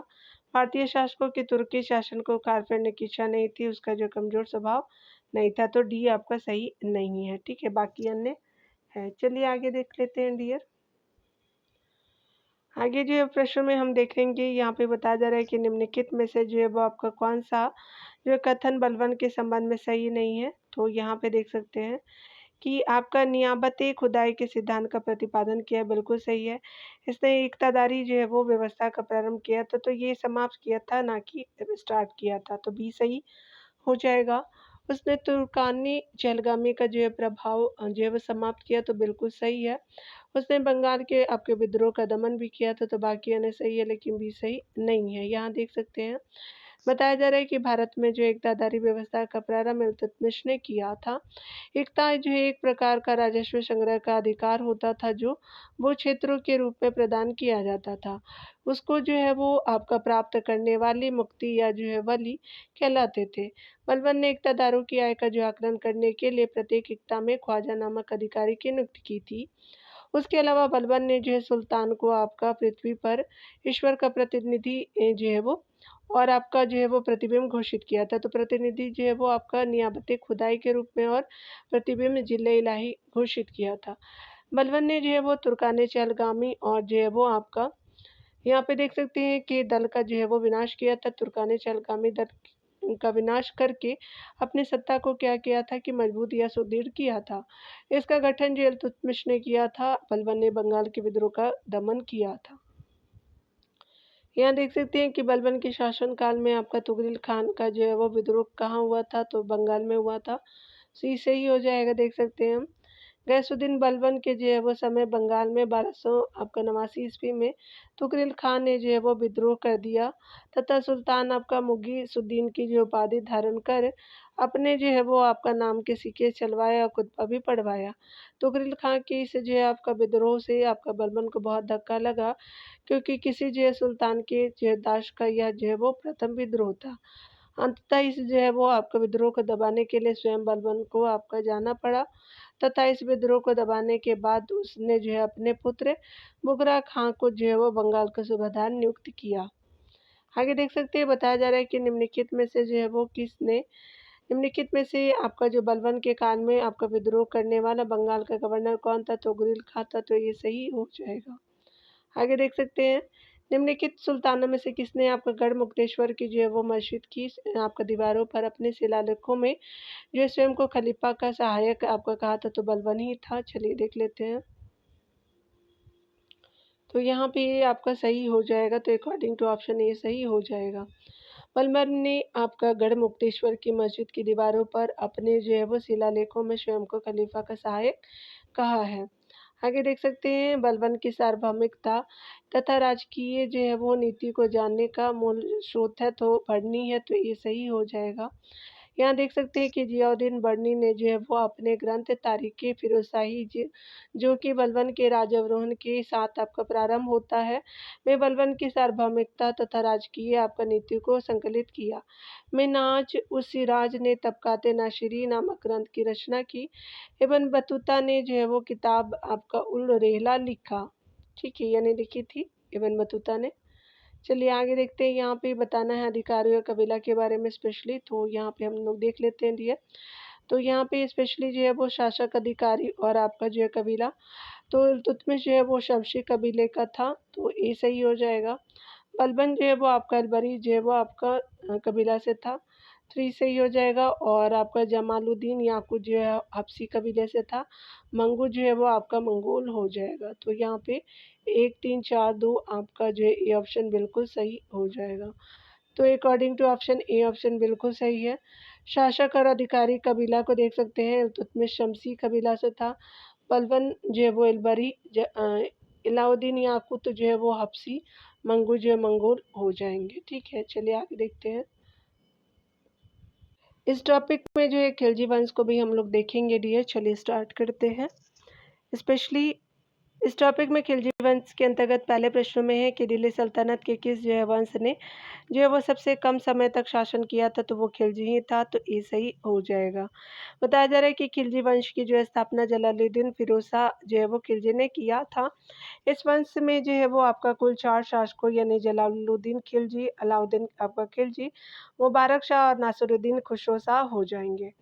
Speaker 1: भारतीय शासकों की तुर्की शासन को कार्य करने की इच्छा नहीं थी, उसका जो कमजोर स्वभाव नहीं था, तो डी आपका सही नहीं है, ठीक है, बाकी अन्य है। चलिए आगे देख लेते हैं डियर। आगे जो है प्रश्न में हम देखेंगे यहाँ पे बताया जा रहा है कि निम्नलिखित में से जो है वो आपका कौन सा जो कथन बलबन के संबंध में सही नहीं है, तो यहाँ पे देख सकते हैं कि आपका नियाबते खुदाई के सिद्धांत का प्रतिपादन किया, बिल्कुल सही है। इसने एकतादारी जो है वो व्यवस्था का प्रारंभ किया था, तो ये समाप्त किया था ना कि स्टार्ट किया था, तो बी सही हो जाएगा। उसने तुर्कानी चहलगामी का जो है प्रभाव जो है वो समाप्त किया, तो बिल्कुल सही है। उसने बंगाल के आपके विद्रोह का दमन भी किया था, तो बाकी अन्य सही है लेकिन बी सही नहीं है। यहाँ देख सकते हैं बताया जा रहा है कि भारत में जो एकतादारी व्यवस्था का प्रारंभ इल्तुतमिश ने किया था। एकता जो है एक प्रकार का राजस्व संग्रह का अधिकार होता था, जो वो क्षेत्रों के रूप में प्रदान किया जाता था। उसको जो है वो आपका प्राप्त करने वाली मुक्ति या जो है वली कहलाते थे। बलबन ने एकतादारों की आय का जो आकलन करने के लिए प्रत्येक एकता में ख्वाजा नामक अधिकारी की नियुक्ति की थी। उसके अलावा बलबन ने जो है सुल्तान को आपका पृथ्वी पर ईश्वर का प्रतिनिधि जो है वो और आपका जो है वो प्रतिबिंब घोषित किया था, तो प्रतिनिधि जो है वो आपका नियाबते खुदाई के रूप में और प्रतिबिंब जिले इलाही घोषित किया था। बलबन ने जो है वो तुर्काने चहलगामी और जो है वो आपका यहाँ पे देख सकते हैं कि दल का जो है वो विनाश किया था, तुर्काने चहलगामी दल का विनाश करके अपनी सत्ता को क्या किया था कि मजबूत या सुदृढ़ किया था। इसका गठन जो इल्तुतमिश ने किया था, बलबन ने बंगाल के विद्रोह का दमन किया था। यहाँ देख सकते हैं कि बलबन के शासनकाल में आपका तुगरिल खान का जो है वो विद्रोह कहाँ हुआ था, तो बंगाल में हुआ था। सी सही हो जाएगा, देख सकते हैं हम। गैसुद्दीन बलबन के जो है वो समय बंगाल में 1200 आपका 89 ईस्वी में तुगरिल खान ने जो है वो विद्रोह कर दिया तथा सुल्तान आपका मुगीसुद्दीन की जो उपाधि धारण कर अपने जो है वो आपका नाम के सिक्के चलवाया और खुतबा भी पढ़वाया। तुगरिल खान की इस जो है आपका विद्रोह से आपका बलबन को बहुत धक्का लगा, क्योंकि किसी जो है सुल्तान के जो है दाश का यह जो है वो प्रथम विद्रोह था। अंततः इस जो है वो आपका विद्रोह को दबाने के लिए स्वयं बलबन को आपका जाना पड़ा तथा इस विद्रोह को दबाने के बाद उसने जो है अपने पुत्र बुगरा खां को जो है वो बंगाल का सूबादार नियुक्त किया। आगे देख सकते हैं, बताया जा रहा है कि निम्नलिखित में से जो है वो किसने निम्नलिखित में से आपका जो बलबन के काल में आपका विद्रोह करने वाला बंगाल का गवर्नर कौन था, तो गुरिल खां था। तो ये सही हो जाएगा। आगे देख सकते हैं, निम्नलिखित सुल्तानों में से किसने आपका गढ़ मुक्तेश्वर की जो है वो मस्जिद की आपका दीवारों पर अपने शिलालेखों में जो स्वयं को खलीफा का सहायक आपका कहा था, तो बलबन ही था। चलिए देख लेते हैं। तो यहाँ पे ये आपका सही हो जाएगा, तो अकॉर्डिंग टू ऑप्शन ए सही हो जाएगा। बलबन ने आपका गढ़ मुक्तेश्वर की मस्जिद की दीवारों पर अपने जो है वो शिलालेखों में स्वयं को खलीफा का सहायक कहा है। आगे देख सकते हैं, बलबन की सार्वभौमिकता तथा राजकीय जो है वो नीति को जानने का मूल स्रोत है, तो पढ़नी है, तो ये सही हो जाएगा। यहाँ देख सकते हैं कि जियाउद्दीन बर्नी ने जो है वो अपने ग्रंथ तारीख़ फिरोज़शाही जो कि बलबन के राजावरोहण के साथ आपका प्रारंभ होता है, में बलबन की सार्वभौमिकता तथा राजकीय आपका नीति को संकलित किया। मिन्हाज उस सिराज ने तबक़ात नाशिरीन नामक ग्रंथ की रचना की। इब्न बतूता ने जो है वो किताब आपका उल रेहला लिखा, ठीक है, यानी लिखी थी इब्न बतूता ने। चलिए आगे देखते हैं, यहाँ पे बताना है अधिकारी और कबीला के बारे में स्पेशली, तो यहाँ पे हम लोग देख लेते हैं डियर। तो यहाँ पे स्पेशली जो है वो शासक, अधिकारी और आपका जो है कबीला, तो इल्तुतमिश जो है वो शमशी कबीले का था, तो ये सही हो जाएगा। बलबन जो है वो आपका अलबरी जो है वो आपका कबीला से था, 3 सही हो जाएगा। और आपका जमालुद्दीन याकूत जो है हबशी कबीले से था। मंगू जो है वो आपका मंगोल हो जाएगा। तो यहाँ पे 1 3 4 2 आपका जो है ये ऑप्शन बिल्कुल सही हो जाएगा। तो according to option A option बिल्कुल सही है। शासक और अधिकारी कबीला को देख सकते हैं, इल्तुतमिश शमसी कबीला से था। बलबन जो है वो अलबरी, अलाउद्दीन याकूत जो है वो हबशी, मंगू जो है मंगोल हो जाएंगे। ठीक है, चलिए आगे देखते हैं। इस टॉपिक में जो है खिलजी वंश को भी हम लोग देखेंगे डियर। चलिए स्टार्ट करते हैं। स्पेशली इस टॉपिक में खिलजी वंश के अंतर्गत पहले प्रश्नों में है कि दिल्ली सल्तनत के किस जो है वंश ने जो है वो सबसे कम समय तक शासन किया था, तो वो खिलजी ही था, तो ये सही हो जाएगा। बताया जा रहा है कि खिलजी वंश की जो है स्थापना जलालुद्दीन फिरोज शाह जो है वो खिलजी ने किया था। इस वंश में जो है वो आपका कुल 4 शासकों यानी जलालुद्दीन खिलजी, अलाउद्दीन आपका खिलजी, मुबारक शाह और नासिरुद्दीन खुसरो शाह हो जाएंगे।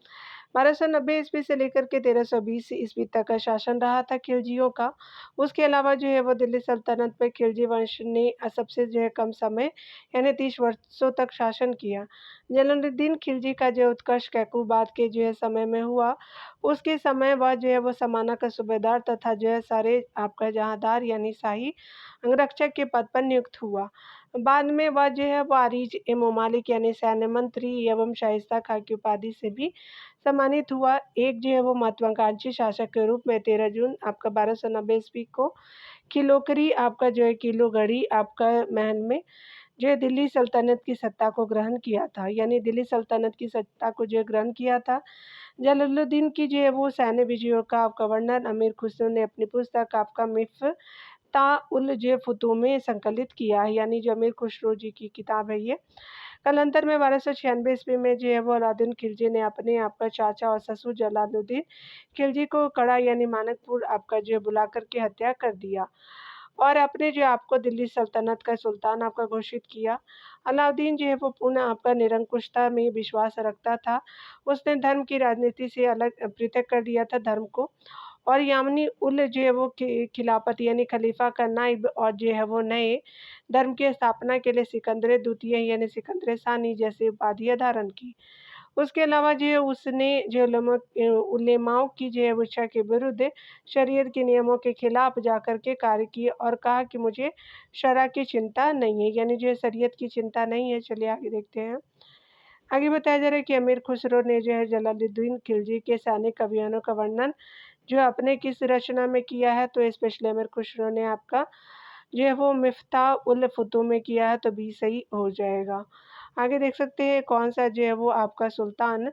Speaker 1: 1290 ईस्वी से लेकर के 1320 ईस्वी तक का शासन रहा था खिलजियों का। उसके अलावा जो है वो दिल्ली सल्तनत पर खिलजी वंश ने सबसे जो है कम समय यानी 30 वर्षों तक शासन किया। जलालुद्दीन खिलजी का जो उत्कर्ष कैकूबाद के जो है समय में हुआ, उसके समय वह जो है वो समाना का सूबेदार तथा जो है सारे आपका जहांदार यानी शाही अंगरक्षक के पद पर नियुक्त हुआ। बाद में वह जो है वो आरिज ए ममालिक यानी सैन्य मंत्री एवं शाइस्ता खां की उपाधि से भी सम्मानित हुआ। एक जो है वो महत्वाकांक्षी शासक के रूप में 13 जून आपका 1290 ईस्वी को किलोकरी आपका जो है किलोगढ़ी आपका महल में जो है दिल्ली सल्तनत की सत्ता को ग्रहण किया था, यानी दिल्ली सल्तनत की सत्ता को जो है ग्रहण किया था। जलालुद्दीन की जो है वो सैन्य विजयों का वर्णन अमीर खुसरो ने अपनी पुस्तक आपका मिफ्ता उल जो फुतूह में संकलित किया है, यानी जो अमीर खुसरो जी की किताब है ये। कालांतर में 1296 ईस्वी में जो है वो अलाउद्दीन खिलजी ने अपने आपका चाचा और ससुर जलालुद्दीन खिलजी को कड़ा यानी मानकपुर आपका जो है बुला करके हत्या कर दिया और अपने जो आपको दिल्ली सल्तनत का सुल्तान आपका घोषित किया। अलाउद्दीन जो है वो पूर्ण आपका निरंकुशता में विश्वास रखता था। उसने धर्म की राजनीति से अलग पृथक कर दिया था धर्म को, और यामनी उल जो है वो खिलाफत यानी खलीफा का नाइब और जो है वो नए धर्म की स्थापना के लिए सिकंदर द्वितीय यानी सिकंदर सानी जैसी उपाधियाँ धारण की। उसके अलावा जो है उसने जो उलेमाओं की जो है इच्छा के विरुद्ध शरीयत के नियमों के खिलाफ जाकर के कार्य किए और कहा कि मुझे शरअ की चिंता नहीं है, यानी जो है शरीयत की चिंता नहीं है। चलिए आगे देखते हैं। आगे बताया जा रहा है कि अमीर खुसरो ने जो है जलालुद्दीन खिलजी के सैनिक अभियानों का वर्णन जो अपने किस रचना में किया है, तो स्पेशली अमीर खुसरो ने आपका जो है वो मिफ्ता उल फुतू में किया है, तो बी सही हो जाएगा। आगे देख सकते हैं कौन सा जो है वो आपका सुल्तान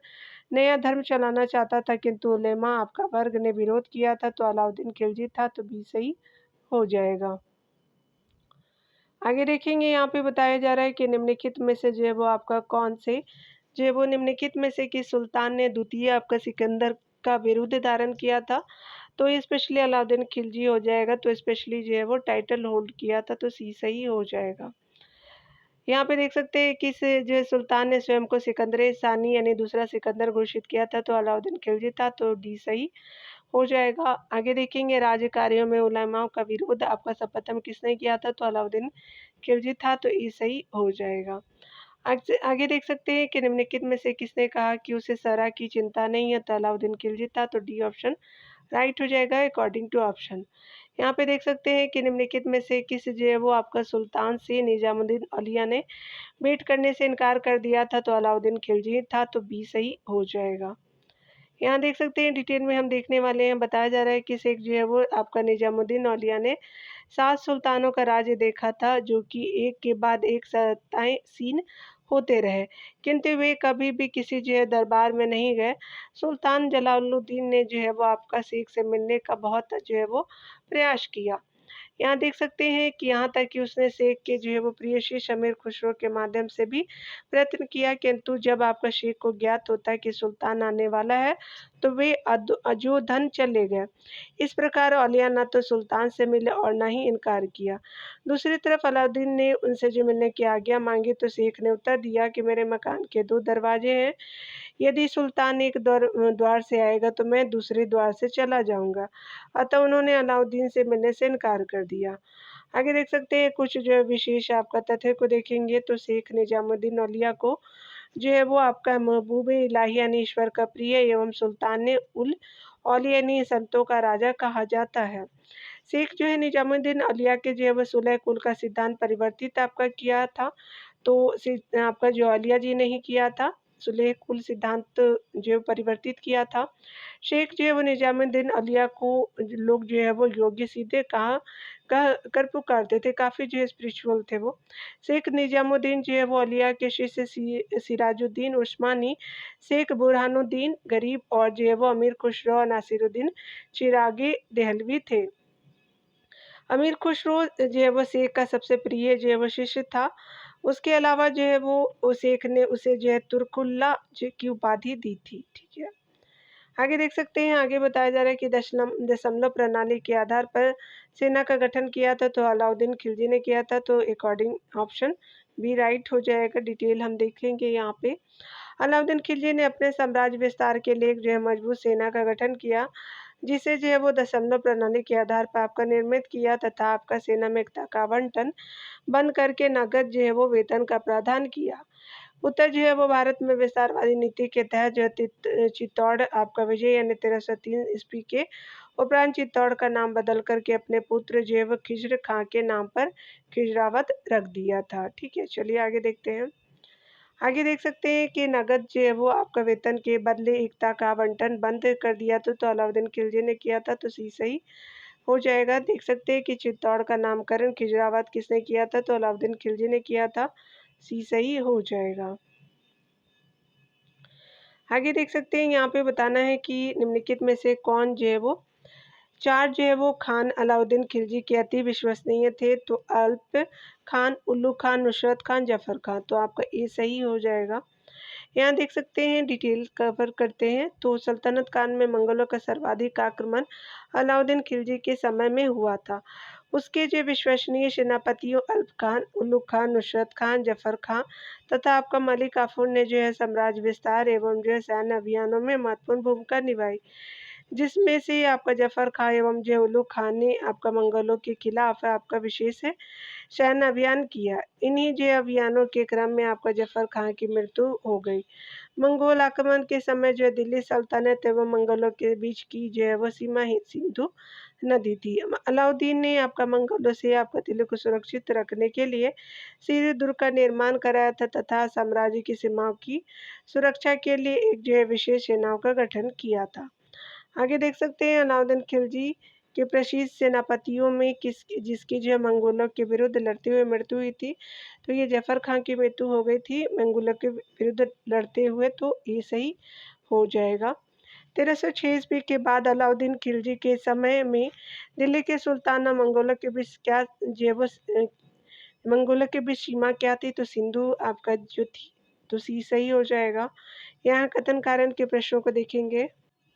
Speaker 1: नया धर्म चलाना चाहता था किंतु उलेमा आपका वर्ग ने विरोध किया था, तो अलाउद्दीन खिलजी था, तो बी सही हो जाएगा। आगे देखेंगे यहाँ पे बताया जा रहा है कि निम्नलिखित में से जो है वो आपका कौन से जो है वो निम्नलिखित में से कि सुल्तान ने द्वितीय आपका सिकंदर का विरुद्ध धारण किया था, तो ये स्पेशली अलाउद्दीन खिलजी हो जाएगा। तो स्पेशली जो है वो टाइटल होल्ड किया था, तो सी सही हो जाएगा। यहाँ पे देख सकते हैं कि जो है सुल्तान ने स्वयं को सिकंदर सानी यानी दूसरा सिकंदर घोषित किया था, तो अलाउद्दीन खिलजी था, तो डी सही हो जाएगा। आगे देखेंगे राज्य कार्यों में उलेमाओं का विरोध आपका सर्वप्रथम किसने किया था, तो अलाउद्दीन खिलजी था, तो ई सही हो जाएगा। आगे देख सकते हैं कि निम्नलिखित में से किसने कहा कि उसे शरअ की चिंता नहीं है, तो अलाउद्दीन खिलजी था, तो डी ऑप्शन राइट हो जाएगा अकॉर्डिंग टू ऑप्शन। यहाँ पे देख सकते हैं कि निम्नलिखित में से किस जो है वो आपका सुल्तान से निजामुद्दीन औलिया ने भेंट करने से इनकार कर दिया था, तो अलाउद्दीन खिलजी था, तो बी सही हो जाएगा। यहाँ देख सकते हैं डिटेल में हम देखने वाले हैं। बताया जा रहा है कि शेख जो है वो आपका निजामुद्दीन औलिया ने 7 सुल्तानों का राज्य देखा था, जो कि एक के बाद एक सत्ताएं सीन होते रहे, किंतु वे कभी भी किसी जो है दरबार में नहीं गए। सुल्तान जलालुद्दीन ने जो है वो आपका शेख से मिलने का बहुत जो है वो प्रयास किया। यहाँ देख सकते हैं कि यहाँ तक कि उसने शेख के जो है वो प्रियसी अमीर खुसरो के माध्यम से भी प्रयत्न किया, किंतु जब आपका शेख को ज्ञात होता है कि सुल्तान आने वाला है, तो वे अजोधन चले गए। इस प्रकार औलिया न तो सुल्तान से मिले और न ही इनकार किया। दूसरी तरफ अलाउद्दीन ने उनसे जो मिलने की आज्ञा मांगी, तो शेख ने उत्तर दिया कि मेरे मकान के 2 दरवाजे हैं, यदि सुल्तान एक द्वार से आएगा तो मैं दूसरे द्वार से चला जाऊंगा। अतः उन्होंने अलाउद्दीन से मिलने से इनकार कर दिया। आगे देख सकते हैं कुछ जो है विशेष आपका तथ्य को देखेंगे, तो शेख निजामुद्दीन औलिया को जो है वो आपका महबूब इलाही यानी ईश्वर का प्रिय एवं सुल्तान ने उल औलिया यानी संतों का राजा कहा जाता है। शेख जो है निजामुद्दीन औलिया के जो है वो सुलह कुल का सिद्धांत परिवर्तित आपका किया था, तो आपका जो औलिया जी ने ही किया था। सुलह कुल सिद्धांत जो परिवर्तित किया था। शेख जो है वो निजामुद्दीन औलिया को लोग जो है वो योग्य सीधे कहा कह कर पुकारते थे, काफ़ी जो है स्पिरिचुअल थे वो। शेख निजामुद्दीन जो है वो औलिया के शिष्य सिराजुद्दीन उस्मानी, शेख बुरहानुद्दीन गरीब और जो है वो अमीर खुसरो और नासिरुद्दीन चिरागी देहलवी थे। अमीर खुसरो जो है वो शेख का सबसे प्रिय जो है वो शिष्य था। उसके अलावा जो है वो शेख ने उसे जो है तुर्कुल्ला की उपाधि दी थी। ठीक है। आगे देख सकते हैं, आगे बताया जा रहा है कि दशमलव प्रणाली के आधार पर सेना का गठन किया था, तो अलाउद्दीन खिलजी ने किया था, तो अकॉर्डिंग ऑप्शन बी राइट हो जाएगा। डिटेल हम देखेंगे यहाँ पे। अलाउद्दीन खिलजी ने अपने साम्राज्य विस्तार के लिए जो है मजबूत सेना का गठन किया, जिसे जो है वो दशमलव प्रणाली के आधार पर आपका निर्मित किया तथा आपका सेना में एकता का आवंटन बंद करके नगद जो है वो वेतन का प्रावधान किया। उत्तर जो है वो भारत में विस्तारवादी नीति के तहत जो है चित्तौड़ आपका विजय यानी 1303 ईस्वी के उपरांत चित्तौड़ का नाम बदल करके अपने पुत्र जो है वो खिज्र खां के नाम पर खिजरावत रख दिया था। ठीक है, चलिए आगे देखते हैं। आगे देख सकते हैं कि नगद जो है वो आपका वेतन के बदले एकता का आवंटन बंद कर दिया था, तो अलाउद्दीन खिलजी ने किया था, तो सी सही हो जाएगा। देख सकते हैं कि चित्तौड़ का नामकरण खिजरावत किसने किया था, तो अलाउद्दीन खिलजी ने किया था, सी सही हो जाएगा। आगे देख सकते हैं यहाँ पे बताना है कि निम्नलिखित में से कौन जो है वो 4 जो है वो खान अलाउद्दीन खिलजी के अति विश्वसनीय थे, तो अल्प खान, उल्लू खान, नुसरत खान, जफर खान, तो आपका ए सही हो जाएगा। यहाँ देख सकते हैं डिटेल कवर करते हैं, तो सल्तनत काल में मंगलों का सर्वाधिक आक्रमण अलाउद्दीन खिलजी के समय में हुआ था। उसके जो विश्वसनीय सेनापतियों अल्प खान, उल्लू खान, नुसरत खान, जफर खान तथा आपका मलिक काफूर ने जो है साम्राज्य विस्तार एवं जो है सैन्य अभियानों में महत्वपूर्ण भूमिका निभाई। जिसमें से आपका जफ़र खाँ एवं ज़ेउलुक खान ने आपका मंगोलों के खिलाफ आपका विशेष सैन्य अभियान किया। इन्हीं जे अभियानों के क्रम में आपका जफ़र खाँ की मृत्यु हो गई। मंगोल आक्रमण के समय जो है दिल्ली सल्तनत एवं मंगोलों के बीच की जो है वो सीमा ही सिंधु नदी थी। अलाउद्दीन ने आपका मंगोलों से आपका दिल्ली को सुरक्षित रखने के लिए सीधे दुर्ग का निर्माण कराया था तथा साम्राज्य की सीमाओं की सुरक्षा के लिए एक जो है विशेष सेनाओं का गठन किया था। आगे देख सकते हैं अलाउद्दीन खिलजी के प्रसिद्ध सेनापतियों में जिसकी जो है मंगोलों के विरुद्ध लड़ते हुए मृत्यु हुई थी, तो ये जफ़र खां की मृत्यु हो गई थी मंगोलों के विरुद्ध लड़ते हुए, तो ये सही हो जाएगा। 1306 ईस्वी के बाद अलाउद्दीन खिलजी के समय में दिल्ली के सुल्तान मंगोलों के बीच क्या जो वो मंगोलों के बीच सीमा क्या थी, तो सिंधु आपका जो थी, तो सी सही हो जाएगा। यहाँ कथन कारण के प्रश्नों को देखेंगे।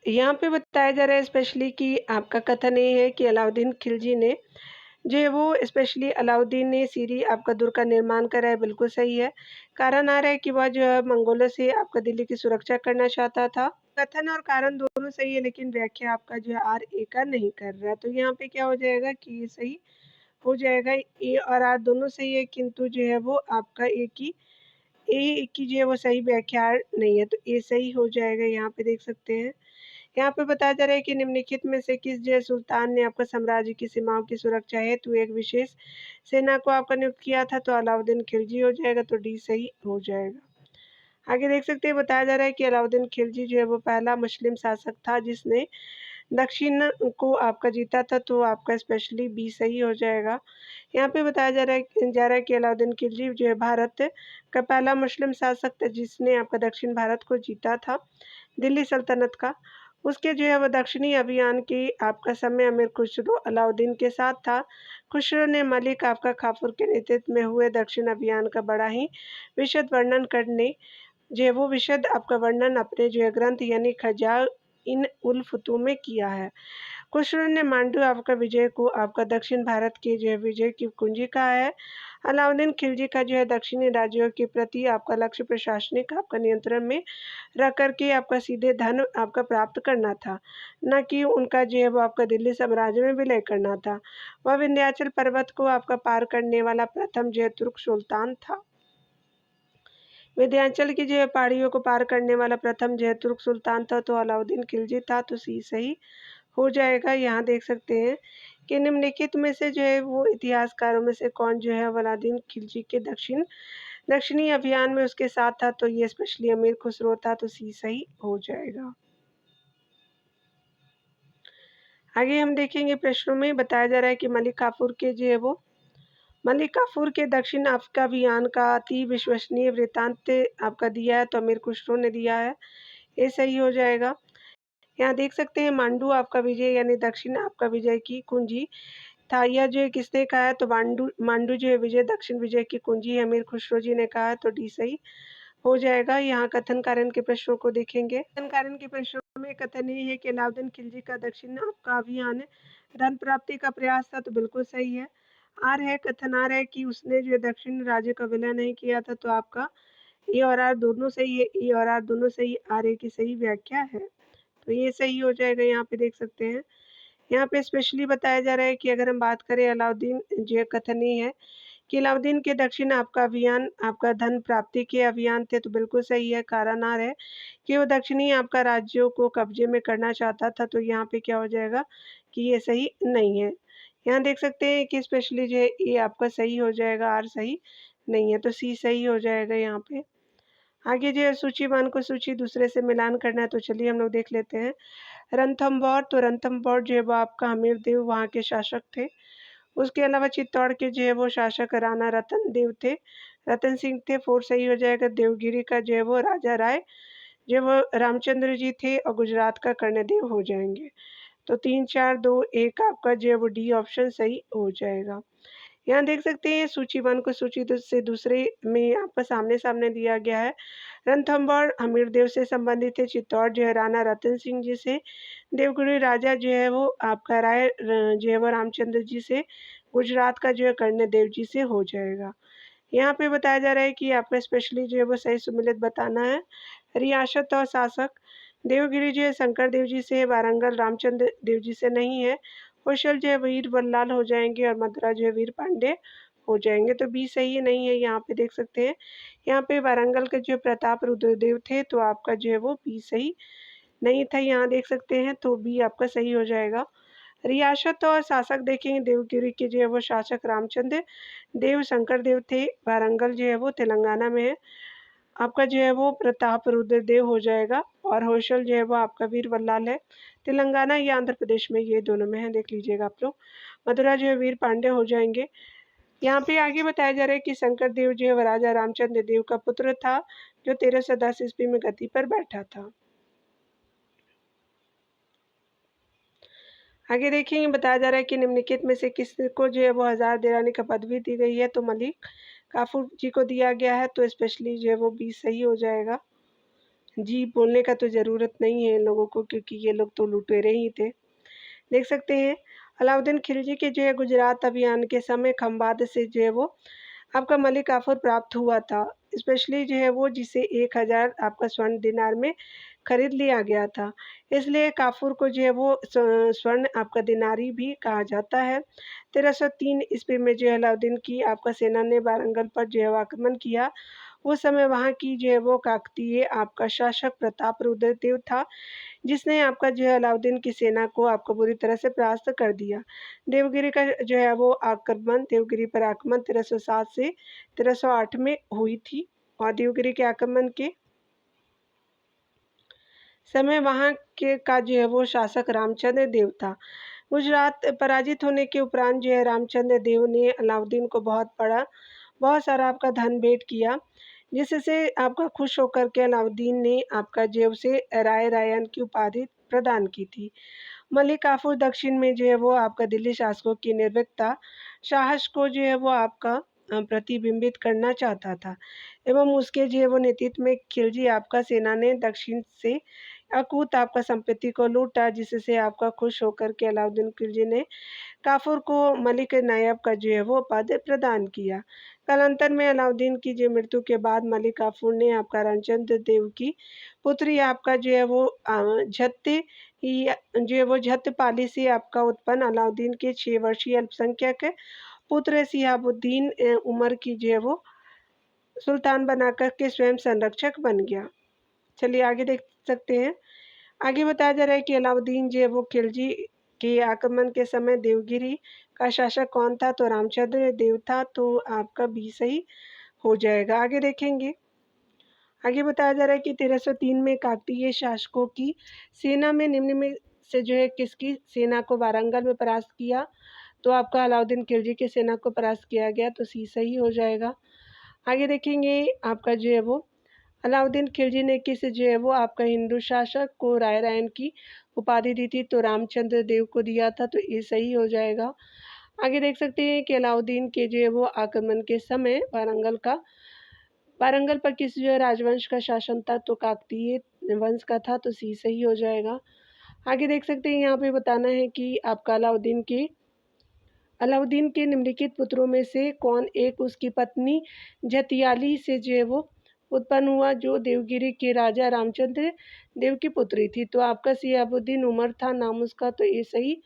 Speaker 1: यहाँ पे बताया जा रहा है स्पेशली कि आपका कथन ये है कि अलाउद्दीन खिलजी ने जो है वो स्पेशली अलाउद्दीन ने सीरी आपका दुर्ग का निर्माण करा है, बिल्कुल सही है। कारण आ रहा है कि वह जो है मंगोलों से आपका दिल्ली की सुरक्षा करना चाहता था। कथन और कारण दोनों सही है, लेकिन व्याख्या आपका जो है आर ए का नहीं कर रहा है, तो यहाँ पे क्या हो जाएगा कि ये सही हो जाएगा। ए और आर दोनों सही है, किंतु जो है वो आपका ए की जो है वो सही व्याख्या नहीं है, तो ए सही हो जाएगा। यहाँ पे देख सकते हैं। यहाँ पे बताया जा रहा है कि निम्नलिखित में से किस जय सुल्तान ने आपका साम्राज्य की सीमाओं की सुरक्षा हेतु एक विशेष सेना को आपका नियुक्त किया था, तो अलाउद्दीन खिलजी हो जाएगा, तो डी सही हो जाएगा। आगे देख सकते हैं बताया जा रहा है कि अलाउद्दीन खिलजी जो है वो पहला मुस्लिम शासक था जिसने दक्षिण को आपका जीता था, तो आपका स्पेशली बी सही हो जाएगा। यहाँ पे बताया जा रहा है कि अलाउद्दीन खिलजी जो है भारत का पहला मुस्लिम शासक था जिसने आपका दक्षिण भारत को जीता था दिल्ली सल्तनत का। उसके जो है वो दक्षिणी अभियान की आपका समय अमीर खुसरो अलाउद्दीन के साथ था। खुसरो ने मलिक आपका काफूर के नेतृत्व में हुए दक्षिण अभियान का बड़ा ही विशद वर्णन करने जो है वो विशद आपका वर्णन अपने जो है ग्रंथ यानी खजा इन उल फुतूह में किया है। खुसरो ने मांडू आपका विजय को आपका दक्षिण भारत के जो है विजय की कुंजी कहा है। अलाउद्दीन खिलजी का जो है दक्षिणी राज्यों के प्रति आपका लक्ष्य प्रशासनिक आपका नियंत्रण में रख कर के आपका सीधे धन आपका प्राप्त करना था, न कि उनका जो है वो आपका दिल्ली साम्राज्य में विलय करना था। वह विंध्याचल पर्वत को आपका पार करने वाला प्रथम जो है तुर्क सुल्तान था। विंध्याचल की जो है पहाड़ियों को पार करने वाला प्रथम जो है तुर्क सुल्तान था, तो अलाउद्दीन खिलजी था, तो सी सही हो जाएगा। यहाँ देख सकते हैं कि निम्नलिखित में से जो है वो इतिहासकारों में से कौन जो है अलाउद्दीन खिलजी के दक्षिणी अभियान में उसके साथ था, तो ये स्पेशली अमीर खुसरो था, तो सी सही हो जाएगा। आगे हम देखेंगे प्रश्नों में बताया जा रहा है कि मलिक काफूर के जो है वो मलिक काफूर के दक्षिण अफ्रीका अभियान का अति विश्वसनीय वृत्तांत आपका दिया है, तो अमीर खुसरो ने दिया है, ये सही हो जाएगा। यहाँ देख सकते हैं मांडू आपका विजय यानी दक्षिण आपका विजय की कुंजी था। यह जो है किसने कहा है, तो मांडू जो है विजय दक्षिण विजय की कुंजी अमीर खुसरो जी ने कहा है, तो डी सही हो जाएगा। यहाँ कथन कारण के प्रश्नों को देखेंगे। कथन कारण के प्रश्नों में कथन ये है कि अलाउद्दीन खिलजी का दक्षिण आपका अभियान धन प्राप्ति का प्रयास था, तो बिल्कुल सही है। आर है कथन आर है कि उसने जो दक्षिण राज्य का विलय नहीं किया था, तो आपका ए और आर दोनों सही है। ए और आर दोनों सही, आर ए की सही व्याख्या है, तो ये सही हो जाएगा। यहाँ पे देख सकते हैं। यहाँ पे स्पेशली बताया जा रहा है कि अगर हम बात करें अलाउद्दीन जो कथन ये है कि अलाउद्दीन के दक्षिण आपका अभियान आपका धन प्राप्ति के अभियान थे, तो बिल्कुल सही है। कारण आ रहा है कि वो दक्षिणी आपका राज्यों को कब्जे में करना चाहता था, तो यहाँ पे क्या हो जाएगा कि ये सही नहीं है। यहाँ देख सकते हैं कि स्पेशली जो है ये आपका सही हो जाएगा, आर सही नहीं है, तो सी सही हो जाएगा। यहाँ पे आगे जो है सूचीवान को सूची दूसरे से मिलान करना है, तो चलिए हम लोग देख लेते हैं। रणथंभौर, तो रणथंभौर जो है वो आपका हमीरदेव वहाँ के शासक थे। उसके अलावा चित्तौड़ के जो है वो शासक राणा रतन देव थे, रतन सिंह थे, 4 सही हो जाएगा। देवगिरी का जो है वो राजा राय जो वो रामचंद्र जी थे, और गुजरात का कर्णदेव हो जाएंगे, तो 3 4 2 1 आपका जो है वो डी ऑप्शन सही हो जाएगा। यहाँ देख सकते हैं सूची 1 को सूची से दूसरे में आपका सामने सामने दिया गया है। रणथंभौर हमीरदेव से संबंधित है, चित्तौड़ जो है राणा रतन सिंह जी से, देवगिरी राजा जो है वो आपका राय जो है वो रामचंद्र जी से, गुजरात का जो है कर्णदेव जी से हो जाएगा। यहाँ पे बताया जा रहा है कि आपका स्पेशली जो है वो सही सुमिलित बताना है। रियासत और शासक, देवगिरी जो है शंकर देव जी से है, वारंगल रामचंद्र देव जी से नहीं है। होशल जो है वीर बल्लाल हो जाएंगे और मथुरा जो है वीर पांडे हो जाएंगे। तो बी सही नहीं है, यहाँ पे देख सकते हैं। यहाँ पे वारंगल के जो प्रताप रुद्रदेव थे, तो आपका जो है वो बी सही नहीं था, यहाँ देख सकते हैं। तो बी आपका सही हो जाएगा। रियासत और शासक देखेंगे, देवगिरी के जो है वो शासक रामचंद्र देव शंकर देव थे। वारंगल जो है वो तेलंगाना में है, आपका जो है वो प्रताप रुद्रदेव हो जाएगा। और होशल जो है वो आपका वीर बल्लाल है, तेलंगाना या आंध्र प्रदेश में, ये दोनों में है, देख लीजिएगा आप लोग। मथुरा जो है वीर पांडे हो जाएंगे। यहाँ पे आगे बताया जा रहा है कि शंकर देव जो है वो राजा रामचंद्र देव का पुत्र था, जो 1310 ईस्वी में गद्दी पर बैठा था। आगे देखेंगे, बताया जा रहा है कि निम्नलिखित में से किसको जो है वो हजार देरानी का पदवी दी गई है। तो मलिक काफूर जी को दिया गया है, तो स्पेशली जो है वो बी सही हो जाएगा। जी बोलने का तो ज़रूरत नहीं है इन लोगों को, क्योंकि ये लोग तो लुटेरे ही थे। देख सकते हैं, अलाउद्दीन खिलजी के जो है गुजरात अभियान के समय खंबात से जो है वो आपका मलिक काफूर प्राप्त हुआ था। स्पेशली जो है वो जिसे 1000 आपका स्वर्ण दिनार में खरीद लिया गया था, इसलिए काफूर को जो है वो स्वर्ण आपका दिनारी भी कहा जाता है। 1303 ईस्वी में जो है अलाउद्दीन की आपका सेना ने वारंगल पर जो है आक्रमण किया। उस समय वहाँ की जो है वो काकतीय आपका शासक प्रताप रुद्रदेव था, जिसने आपका जो है अलाउद्दीन की सेना को आपको बुरी तरह से परास्त कर दिया। देवगिरी का जो है वो आक्रमण, देवगिरी पर आक्रमण 1307 से 1308 में हुई थी। और देवगिरी के आक्रमण के समय वहाँ के का जो है वो शासक रामचंद्र देव था। गुजरात पराजित होने के उपरांत जो है रामचंद्र देव ने अलाउद्दीन को बहुत सारा आपका धन भेंट किया, जिससे आपका खुश होकर के अलाउद्दीन ने आपका जेब से राय रायन की उपाधि प्रदान की थी। मलिक काफूर दक्षिण में जो है वो आपका दिल्ली शासकों की निर्भीकता साहस को जो है वो आपका प्रतिबिंबित करना चाहता था, एवं उसके जो है वो नेतृत्व में खिलजी आपका सेना ने दक्षिण से अकूत आपका संपत्ति को लूटा, जिससे आपका खुश होकर के अलाउद्दीन खिलजी ने काफूर को मलिक नायब का जो है वो पद प्रदान किया। कालांतर में अलाउद्दीन की जो मृत्यु के बाद मलिक काफूर ने आपका रामचंद्र देव की पुत्री आपका जो है वो जो है वो झत्तपाली से आपका उत्पन्न अलाउद्दीन के 6 वर्षीय अल्पसंख्यक पुत्र सिहाबुद्दीन उमर की जो है वो सुल्तान बनाकर के स्वयं संरक्षक बन गया। चलिए आगे देख सकते हैं। आगे बताया जा रहा है कि अलाउद्दीन जो है वो खिलजी के आक्रमण के समय देवगिरी का शासक कौन था, तो रामचंद्र देव था। तो आपका बी सही हो जाएगा। आगे देखेंगे, आगे बताया जा रहा है कि 1303 में काकतीय शासकों की सेना में निम्न में से जो है किसकी सेना को वारंगल में परास्त किया, तो आपका अलाउद्दीन खिलजी की सेना को परास्त किया गया, तो सी सही हो जाएगा। आगे देखेंगे, आपका जो है वो अलाउद्दीन खिलजी ने किस जो है वो आपका हिंदू शासक को राय रायन की उपाधि दी थी, तो रामचंद्र देव को दिया था, तो ये सही हो जाएगा। आगे देख सकते हैं कि अलाउद्दीन के जो है वो आक्रमण के समय वारंगल पर किस जो है राजवंश का शासन था, तो काकतीय वंश का था, तो सी सही हो जाएगा। आगे देख सकते हैं, यहाँ पे बताना है कि आपका अलाउद्दीन के निम्नलिखित पुत्रों में से कौन एक उसकी पत्नी जतियाली से जो है वो उत्पन्न हुआ, जो देवगिरी के राजा रामचंद्र देव की पुत्री थी, तो आपका सियाबुद्दीन उमर था नाम उसका, तो ये सही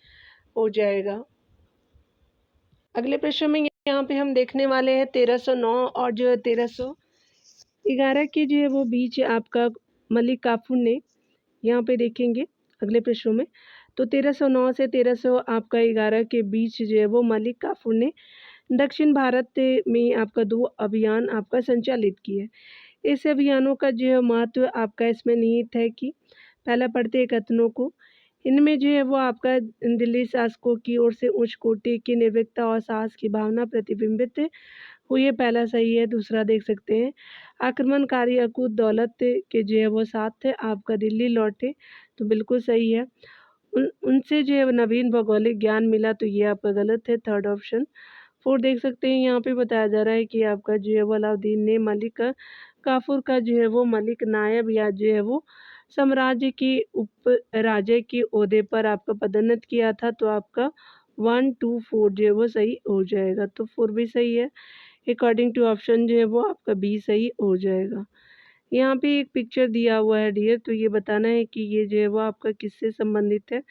Speaker 1: हो जाएगा। अगले प्रश्न में यहाँ पे हम देखने वाले हैं 1309 और जो 1311 के जो है वो बीच आपका मलिक काफूर ने, यहाँ पे देखेंगे अगले प्रश्नों में, तो 1309 से 1300 आपका 11 के बीच जो है वो मलिक काफूर ने दक्षिण भारत में आपका 2 अभियान आपका संचालित किए। इस अभियानों का जो है महत्व आपका इसमें निहित है कि पहला पढ़ते हैं कथनों को। इनमें जो है वो आपका दिल्ली शासकों की ओर से उच्च कोटि की निर्भीकता और साहस की भावना प्रतिबिंबित हुई है, पहला सही है। दूसरा देख सकते हैं, आक्रमणकारी अकूत दौलत के जो है वो साथ आपका दिल्ली लौटे, तो बिल्कुल सही है। उनसे जो है नवीन भौगोलिक ज्ञान मिला, तो ये आपका गलत है, थर्ड ऑप्शन। 4 देख सकते हैं, यहाँ पे बताया जा रहा है कि आपका जो है वो अलाउद्दीन ने मलिक काफूर का जो है वो मलिक नायब या जो है वो साम्राज्य की उप राजे के ओहदे पर आपका पदोन्नत किया था, तो आपका 1 2 4 जो है वो सही हो जाएगा, तो 4 भी सही है। अकॉर्डिंग टू ऑप्शन जो है वो आपका बी सही हो जाएगा। यहाँ पे एक पिक्चर दिया हुआ है डियर, तो ये बताना है कि ये जो है वो आपका किससे संबंधित है।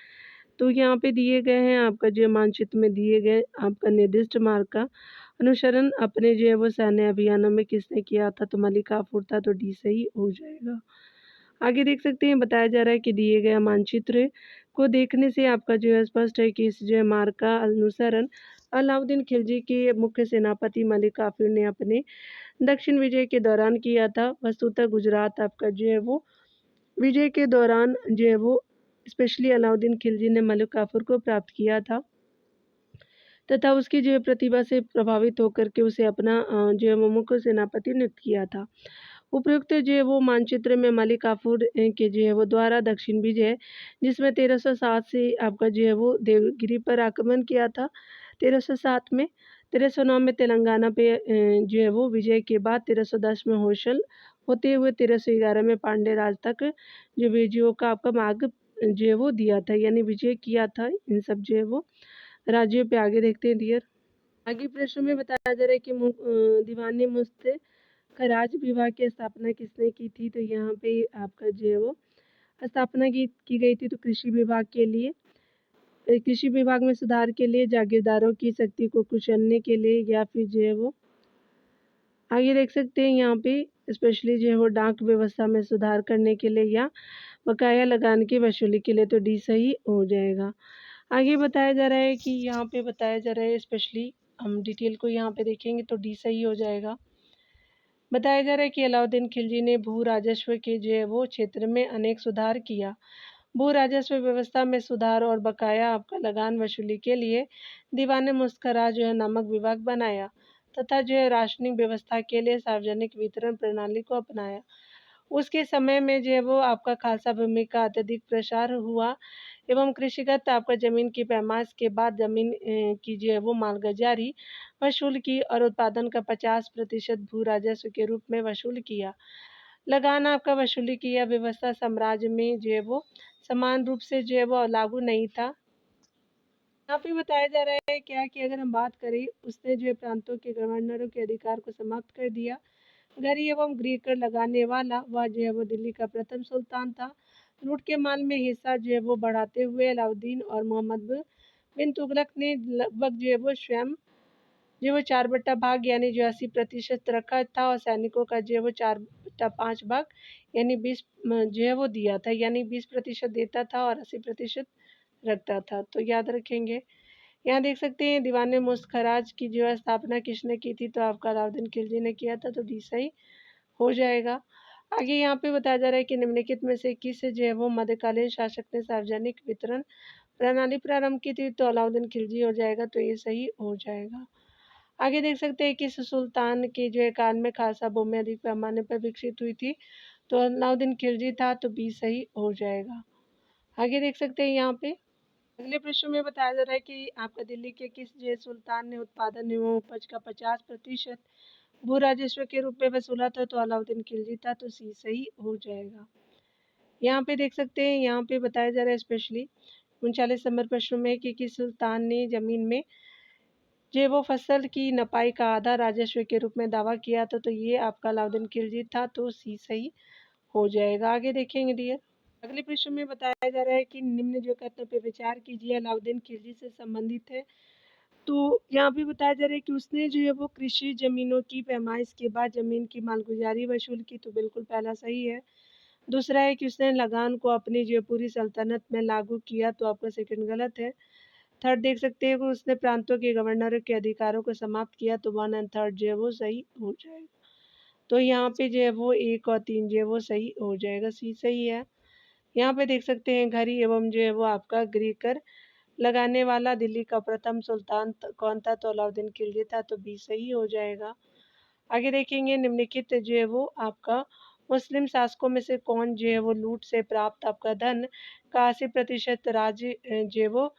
Speaker 1: तो यहाँ पे दिए गए हैं आपका जो मानचित्र में दिए गए आपका निर्दिष्ट मार्ग का अनुसरण अपने जो है वो सैन्य अभियानों में किसने किया था, तो मलिक काफूर था, तो डी सही हो जाएगा। आगे देख सकते हैं, बताया जा रहा है कि दिए गए मानचित्र को देखने से आपका जो है स्पष्ट है कि इस जो है मार्ग का अनुसरण अलाउद्दीन खिलजी के मुख्य सेनापति मलिक काफूर ने अपने दक्षिण विजय के दौरान किया था। वस्तुतः गुजरात आपका जो है वो विजय के दौरान जो है वो स्पेशली अलाउद्दीन खिलजी ने मलिक काफूर को प्राप्त किया था तथा उसकी जो है प्रतिभा से प्रभावित होकर के उसे अपना जो है वो मुख्य सेनापति नियुक्त किया था। उपयुक्त जो है वो मानचित्र में मलिक काफूर के जो है वो द्वारा दक्षिण विजय, जिसमें 1307 से आपका जो है वो देवगिरी पर आक्रमण किया था 1307 में, 1309 में तेलंगाना पे जो है वो विजय के बाद 1310 में होशल होते हुए 1311 में पांडे राज तक जो विजयों का आपका मार्ग जो है वो दिया था, यानी विजय किया था इन सब जो है वो राज्यों पे। आगे देखते हैं डियर। आगे प्रश्न में बताया जा रहा है कि दीवान मुफ्त खराज विभाग की स्थापना किसने की थी, तो यहाँ पे आपका जो है वो स्थापना की गई थी तो कृषि विभाग के लिए, कृषि विभाग में सुधार के लिए, जागीरदारों की शक्ति को कुचलने के लिए, या फिर जो है वो आगे देख सकते हैं यहाँ पे स्पेशली जो है वो डाक व्यवस्था में सुधार करने के लिए या बकाया लगान की वसूली के लिए, तो डी सही हो जाएगा। आगे बताया जा रहा है कि यहाँ पे बताया जा रहा है स्पेशली हम डिटेल को यहाँ पे देखेंगे तो डी सही हो जाएगा। बताया जा रहा है कि अलाउद्दीन खिलजी ने भू राजस्व के जो है वो क्षेत्र में अनेक सुधार किया। भू राजस्व व्यवस्था में सुधार और बकाया आपका लगान वसूली के लिए दीवान मुस्करा जो है नामक विभाग बनाया तथा जो है राशनिंग व्यवस्था के लिए सार्वजनिक वितरण प्रणाली को अपनाया। उसके समय में जो है वो आपका खालसा भूमि का अत्यधिक प्रसार हुआ एवं कृषिगत आपका ज़मीन की पैमाइश के बाद ज़मीन की जो है वो मालगुजारी वसूल की और उत्पादन का 50% भू राजस्व के रूप में वसूल किया। लगान आपका वसूली की यह व्यवस्था साम्राज्य में जो है वो समान रूप से जो है वो लागू नहीं था। यहाँ पे बताया जा रहा है क्या कि अगर हम बात करें, उसने जो है प्रांतों के गवर्नरों के अधिकार को समाप्त कर दिया। गरी एवं गृह कर लगाने वाला वह जो है वो दिल्ली का प्रथम सुल्तान था। लूट के माल में हिस्सा जो है वो बढ़ाते हुए अलाउद्दीन और मोहम्मद बिन तुगलक ने लगभग जो है वो स्वयं जो वो 4/5 यानी जो 80% रखा था और सैनिकों का जो है वो 4/5 भाग यानी 20 जो है वो दिया था, यानी 20% देता था और 80% रखता था, तो याद रखेंगे। यहाँ देख सकते हैं दीवान मुफ्त खराज की जो है स्थापना किसने की थी, तो आपका अलाउद्दीन खिलजी ने किया था, तो डी सही हो जाएगा। आगे यहाँ पे बताया जा रहा है कि निम्नलिखित में से किस जो है वो मध्यकालीन शासक ने सार्वजनिक वितरण प्रणाली प्रारंभ की थी, तो अलाउद्दीन खिलजी हो जाएगा, तो ये सही हो जाएगा। आगे देख सकते हैं कि सुल्तान के जो है काल में खालसा भूमि अधिक पैमाने पर विकसित हुई थी, तो अलाउद्दीन खिलजी था, तो बी सही हो जाएगा। आगे देख सकते हैं यहाँ पे अगले प्रश्न में बताया जा रहा है कि आपका दिल्ली के किस जय सुल्तान ने उत्पादन एवं उपज का 50% भू राजस्व के रूप में वसूला था, तो अलाउद्दीन खिलजी था, तो सी सही हो जाएगा। यहाँ पे देख सकते हैं, यहाँ पे बताया जा रहा है स्पेशली 39 नंबर प्रश्न में कि किस सुल्तान ने जमीन में जो वो फसल की नपाई का आधा राजस्व के रूप में दावा किया था, तो ये आपका अलाउद्दीन खिलजी था, तो सी सही हो जाएगा। आगे देखेंगे डियर। अगले प्रश्न में बताया जा रहा है कि निम्न जो कथनों पे विचार कीजिए अलाउद्दीन खिलजी से संबंधित है। तो यहाँ पे बताया जा रहा है कि उसने जो है वो कृषि जमीनों की पैमाइश के बाद जमीन की मालगुजारी वसूल की, तो बिल्कुल पहला सही है। दूसरा है कि उसने लगान को अपनी जो पूरी सल्तनत में लागू किया, तो आपका सेकंड गलत है। थर्ड देख सकते हैं कि उसने प्रांतों के गवर्नरों के अधिकारों को समाप्त किया, तो 1 एंड 3 जो है वो सही हो जाएगा। तो यहाँ पे जो है वो 1 और 3 जो है वो सही हो जाएगा, सी सही है। यहाँ पे देख सकते हैं घड़ी एवं जो है वो आपका गृह कर लगाने वाला दिल्ली का प्रथम सुल्तान कौन था, तो अलाउद्दीन खिलजी था, तो बी सही हो जाएगा। आगे देखेंगे निम्नलिखित जो है वो आपका मुस्लिम शासकों में से कौन जो है वो लूट से प्राप्त आपका धन का 80% राज्य जो है वो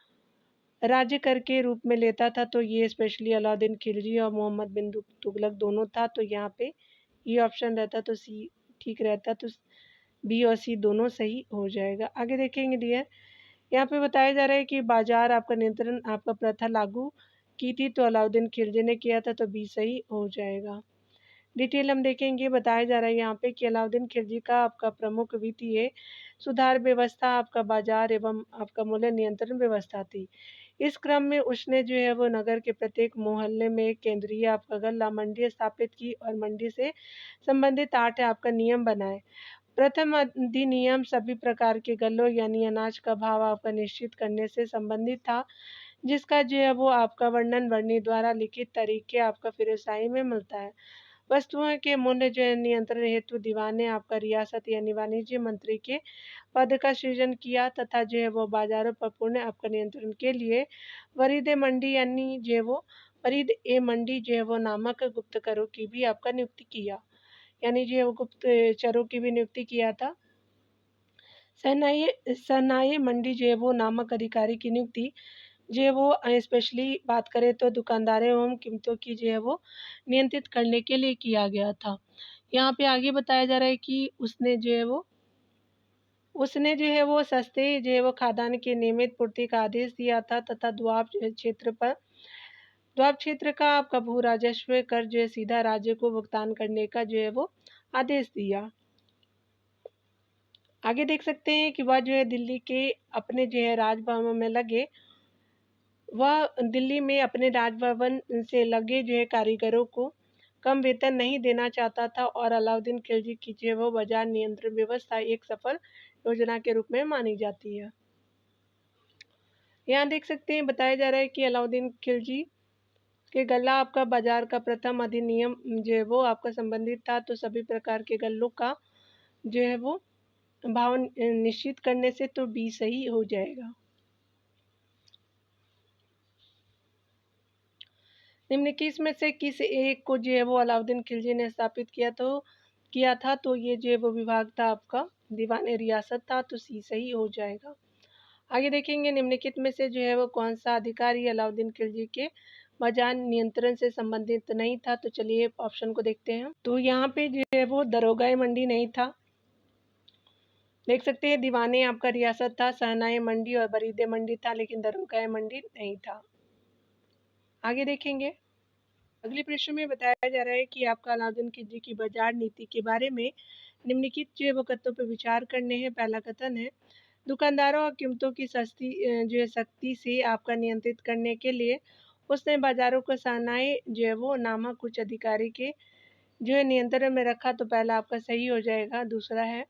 Speaker 1: राज्य कर के रूप में लेता था, तो ये स्पेशली अलाउद्दीन खिलजी और मोहम्मद बिन तुगलक दोनों था, तो यहाँ पे ये ऑप्शन रहता तो सी ठीक रहता, तो बी और सी दोनों सही हो जाएगा। आगे देखेंगे डियर। यहाँ पे बताया जा रहा है कि बाजार आपका नियंत्रण आपका प्रथा लागू की थी, तो अलाउद्दीन खिलजी ने किया था, तो बी सही हो जाएगा। डिटेल हम देखेंगे। बताया जा रहा है यहाँ पे कि अलाउद्दीन खिलजी का आपका प्रमुख वित्तीय सुधार व्यवस्था आपका बाजार एवं आपका मूल्य नियंत्रण व्यवस्था थी। इस क्रम में उसने जो है वो नगर के प्रत्येक मोहल्ले में एक केंद्रीय आपका गल्ला मंडी स्थापित की और मंडी से संबंधित 8 आपका नियम बनाए। प्रथम अधिनियम सभी प्रकार के गल्लों यानी अनाज का भाव आपका निश्चित करने से संबंधित था, जिसका जो है वो आपका वर्णन वर्णी द्वारा लिखित तरीके आपका फिरसाई में मिलता है। वस्तुओं के मूल्य जो है नियंत्रण हेतु दीवान ने आपका रियासत यानी वाणिज्य मंत्री के पद का सृजन किया तथा जो है वो बाजारों पर पूर्ण आपका नियंत्रण के लिए वरीद मंडी यानी जो है वो वरीद ए मंडी जो है वो नामक गुप्तकरों की भी आपका नियुक्ति किया, यानी जो है वो गुप्तचरों की भी नियुक्ति किया था। सनाये मंडी जो है वो नामक अधिकारी की नियुक्ति जो है वो स्पेशली बात करें तो दुकानदारों एवं कीमतों की जो है वो नियंत्रित करने के लिए किया गया था। यहाँ पे आगे बताया जा रहा है कि उसने जो है वो सस्ते जो है वो खाद्यान्न की नियमित पूर्ति का आदेश दिया था तथा द्वाब क्षेत्र का आपका भू राजस्व कर जो है सीधा राज्य को भुगतान करने का जो है वो आदेश दिया। आगे देख सकते हैं कि वह जो है दिल्ली के अपने जो है राजभवन में लगे वह दिल्ली में अपने राजभवन से लगे जो है कारीगरों को कम वेतन नहीं देना चाहता था और अलाउद्दीन खिलजी की जो है वो बाजार नियंत्रण व्यवस्था एक सफल योजना के रूप में मानी जाती है। यहाँ देख सकते हैं बताया जा रहा है कि अलाउद्दीन खिलजी के गल्ला आपका बाजार का प्रथम अधिनियम जो है वो आपका संबंधित था, तो सभी प्रकार के गल्लों का जो है वो भाव निश्चित करने से तो बी सही हो जाएगा। निम्नलिखित में से किस एक को जो है वो अलाउद्दीन खिलजी ने स्थापित किया था, तो ये जो है वो विभाग था आपका दीवान रियासत था, तो सी सही हो जाएगा। आगे देखेंगे निम्नलिखित में से जो है वो कौन सा अधिकारी अलाउद्दीन खिलजी के बाजार नियंत्रण से संबंधित नहीं था, तो चलिए ऑप्शन को देखते हैं। तो यहाँ पे जो है वो दरोगाए मंडी नहीं था, देख सकते हैं दीवाने आपका रियासत था, सहनाए मंडी और बरीदे मंडी था, लेकिन दरोगाए मंडी नहीं था। आगे देखेंगे अगले प्रश्न में बताया जा रहा है कि आपका अलाउद्दीन खिलजी की बाजार नीति के बारे में निम्नलिखित जो है वो कथनों पर विचार करने हैं। पहला कथन है दुकानदारों और कीमतों की जो है सख्ती से आपका नियंत्रित करने के लिए उसने बाजारों को सहनाए जो है वो नामक कुछ अधिकारी के जो है नियंत्रण में रखा, तो पहला आपका सही हो जाएगा। दूसरा है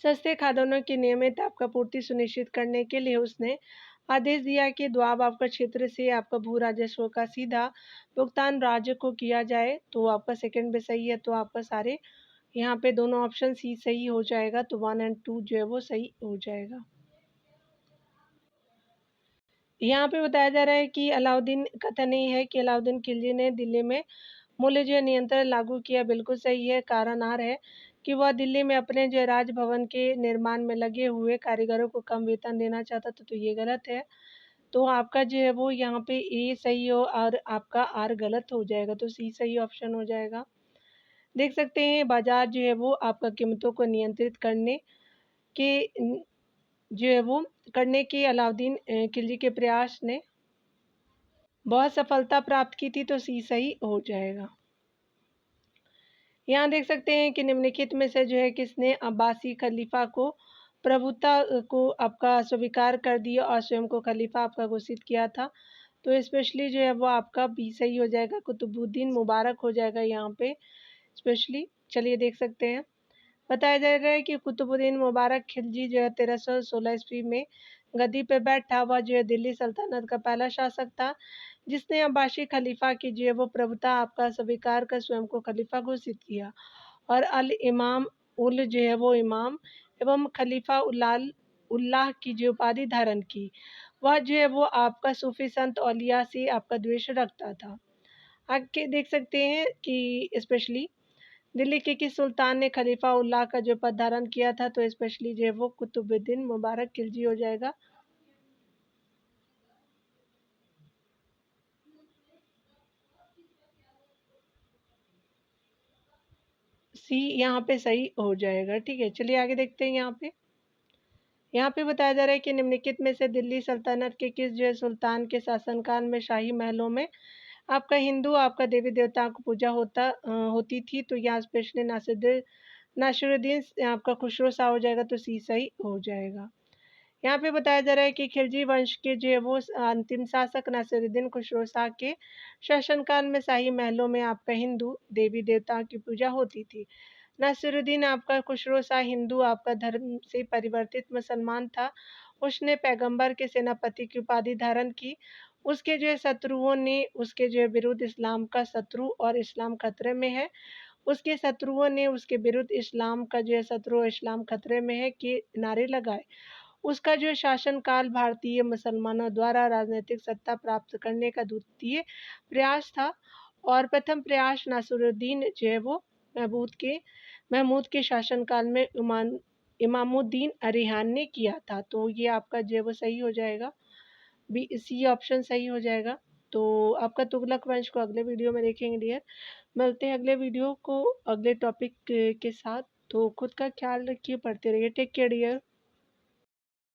Speaker 1: सस्ते खाद्यान्नों की नियमित आपका पूर्ति सुनिश्चित करने के लिए उसने आदेश दिया कि द्वाब आपका क्षेत्र से आपका भू राजस्व का सीधा भुगतान राज्य को किया जाए, तो आपका सेकंड भी सही है। तो आपका सारे यहाँ पे दोनों ऑप्शन सी सही हो जाएगा, तो 1 और 2 जो है वो सही हो जाएगा। यहाँ पे बताया जा रहा है कि अलाउद्दीन कथन ये है कि अलाउद्दीन खिलजी ने दिल्ली में मूल्य जो नियंत्रण लागू किया, बिल्कुल सही है। कारण आर है कि वह दिल्ली में अपने जो राजभवन के निर्माण में लगे हुए कारीगरों को कम वेतन देना चाहता था, तो ये गलत है। तो आपका जो है वो यहाँ पे ए सही हो और आपका आर गलत हो जाएगा, तो सी सही ऑप्शन हो जाएगा। देख सकते हैं बाजार जो है वो आपका कीमतों को नियंत्रित के जो है वो करने के अलाउद्दीन खिलजी के प्रयास ने बहुत सफलता प्राप्त की थी, तो सी सही हो जाएगा। यहाँ देख सकते हैं कि निम्नलिखित में से जो है किसने अब्बासी खलीफा को प्रभुता को आपका स्वीकार कर दिया और स्वयं को खलीफा आपका घोषित किया था, तो स्पेशली जो है वो आपका बी सही हो जाएगा, कुतुबुद्दीन मुबारक हो जाएगा यहाँ पे स्पेशली। चलिए देख सकते हैं बताया जा रहा है कि कुतुबुद्दीन मुबारक खिलजी जो है 1316 ईस्वी में गद्दी पे बैठा, वह जो है दिल्ली सल्तनत का पहला शासक था जिसने अब्बासी खलीफा की जो है वो प्रभुता आपका स्वीकार कर स्वयं को खलीफा घोषित किया और अल इमाम उल जो है वो इमाम एवं खलीफा उल्लाह की जो उपाधि धारण की। वह जो है वो आपका सूफी संत औलिया से आपका द्वेष रखता था। आगे देख सकते हैं कि स्पेशली दिल्ली के किस सुल्तान ने खलीफा उल्लाह का जो पद धारण किया था, तो स्पेशली जो है वो कुतुबुद्दीन मुबारक खिलजी हो जाएगा। सी यहाँ पे सही हो जाएगा। ठीक है, चलिए आगे देखते हैं। यहाँ पे बताया जा रहा है कि निम्नलिखित में से दिल्ली सल्तनत के किस जो है सुल्तान के शासनकाल में शाही महलों में आपका हिंदू आपका देवी देवताओं की पूजा होती थी, तो यहाँ स्पेशली नासिरुद्दीन आपका खुसरो शाह हो जाएगा, तो सी सही हो जाएगा। यहाँ पे बताया जा रहा है कि खिलजी वंश के जो है वो अंतिम शासक नासिरुद्दीन खुसरो शाह के शासनकाल में शाही महलों में आपका हिंदू देवी देवताओं की पूजा होती थी। नासिरुद्दीन आपका खुसरो शाह हिंदू आपका धर्म से परिवर्तित मुसलमान था। उसने पैगंबर के सेनापति की उपाधि धारण की। उसके जो है शत्रुओं ने उसके जो है विरुद्ध इस्लाम का शत्रु और इस्लाम खतरे में है। उसके शत्रुओं ने उसके विरुद्ध इस्लाम का जो है शत्रु और इस्लाम खतरे में है के नारे लगाए। उसका जो है शासनकाल भारतीय मुसलमानों द्वारा राजनीतिक सत्ता प्राप्त करने का द्वितीय प्रयास था और प्रथम प्रयास नासिरुद्दीन जो है वो महमूद के शासनकाल में इमामुद्दीन अरिहान ने किया था। तो ये आपका जो है वो सही हो जाएगा, बी सी ऑप्शन सही हो जाएगा। तो आपका तुगलक वंश को अगले वीडियो में देखेंगे डियर। मिलते हैं अगले वीडियो को अगले टॉपिक के साथ। तो खुद का ख्याल रखिए, पढ़ते रहिए। Take care dear.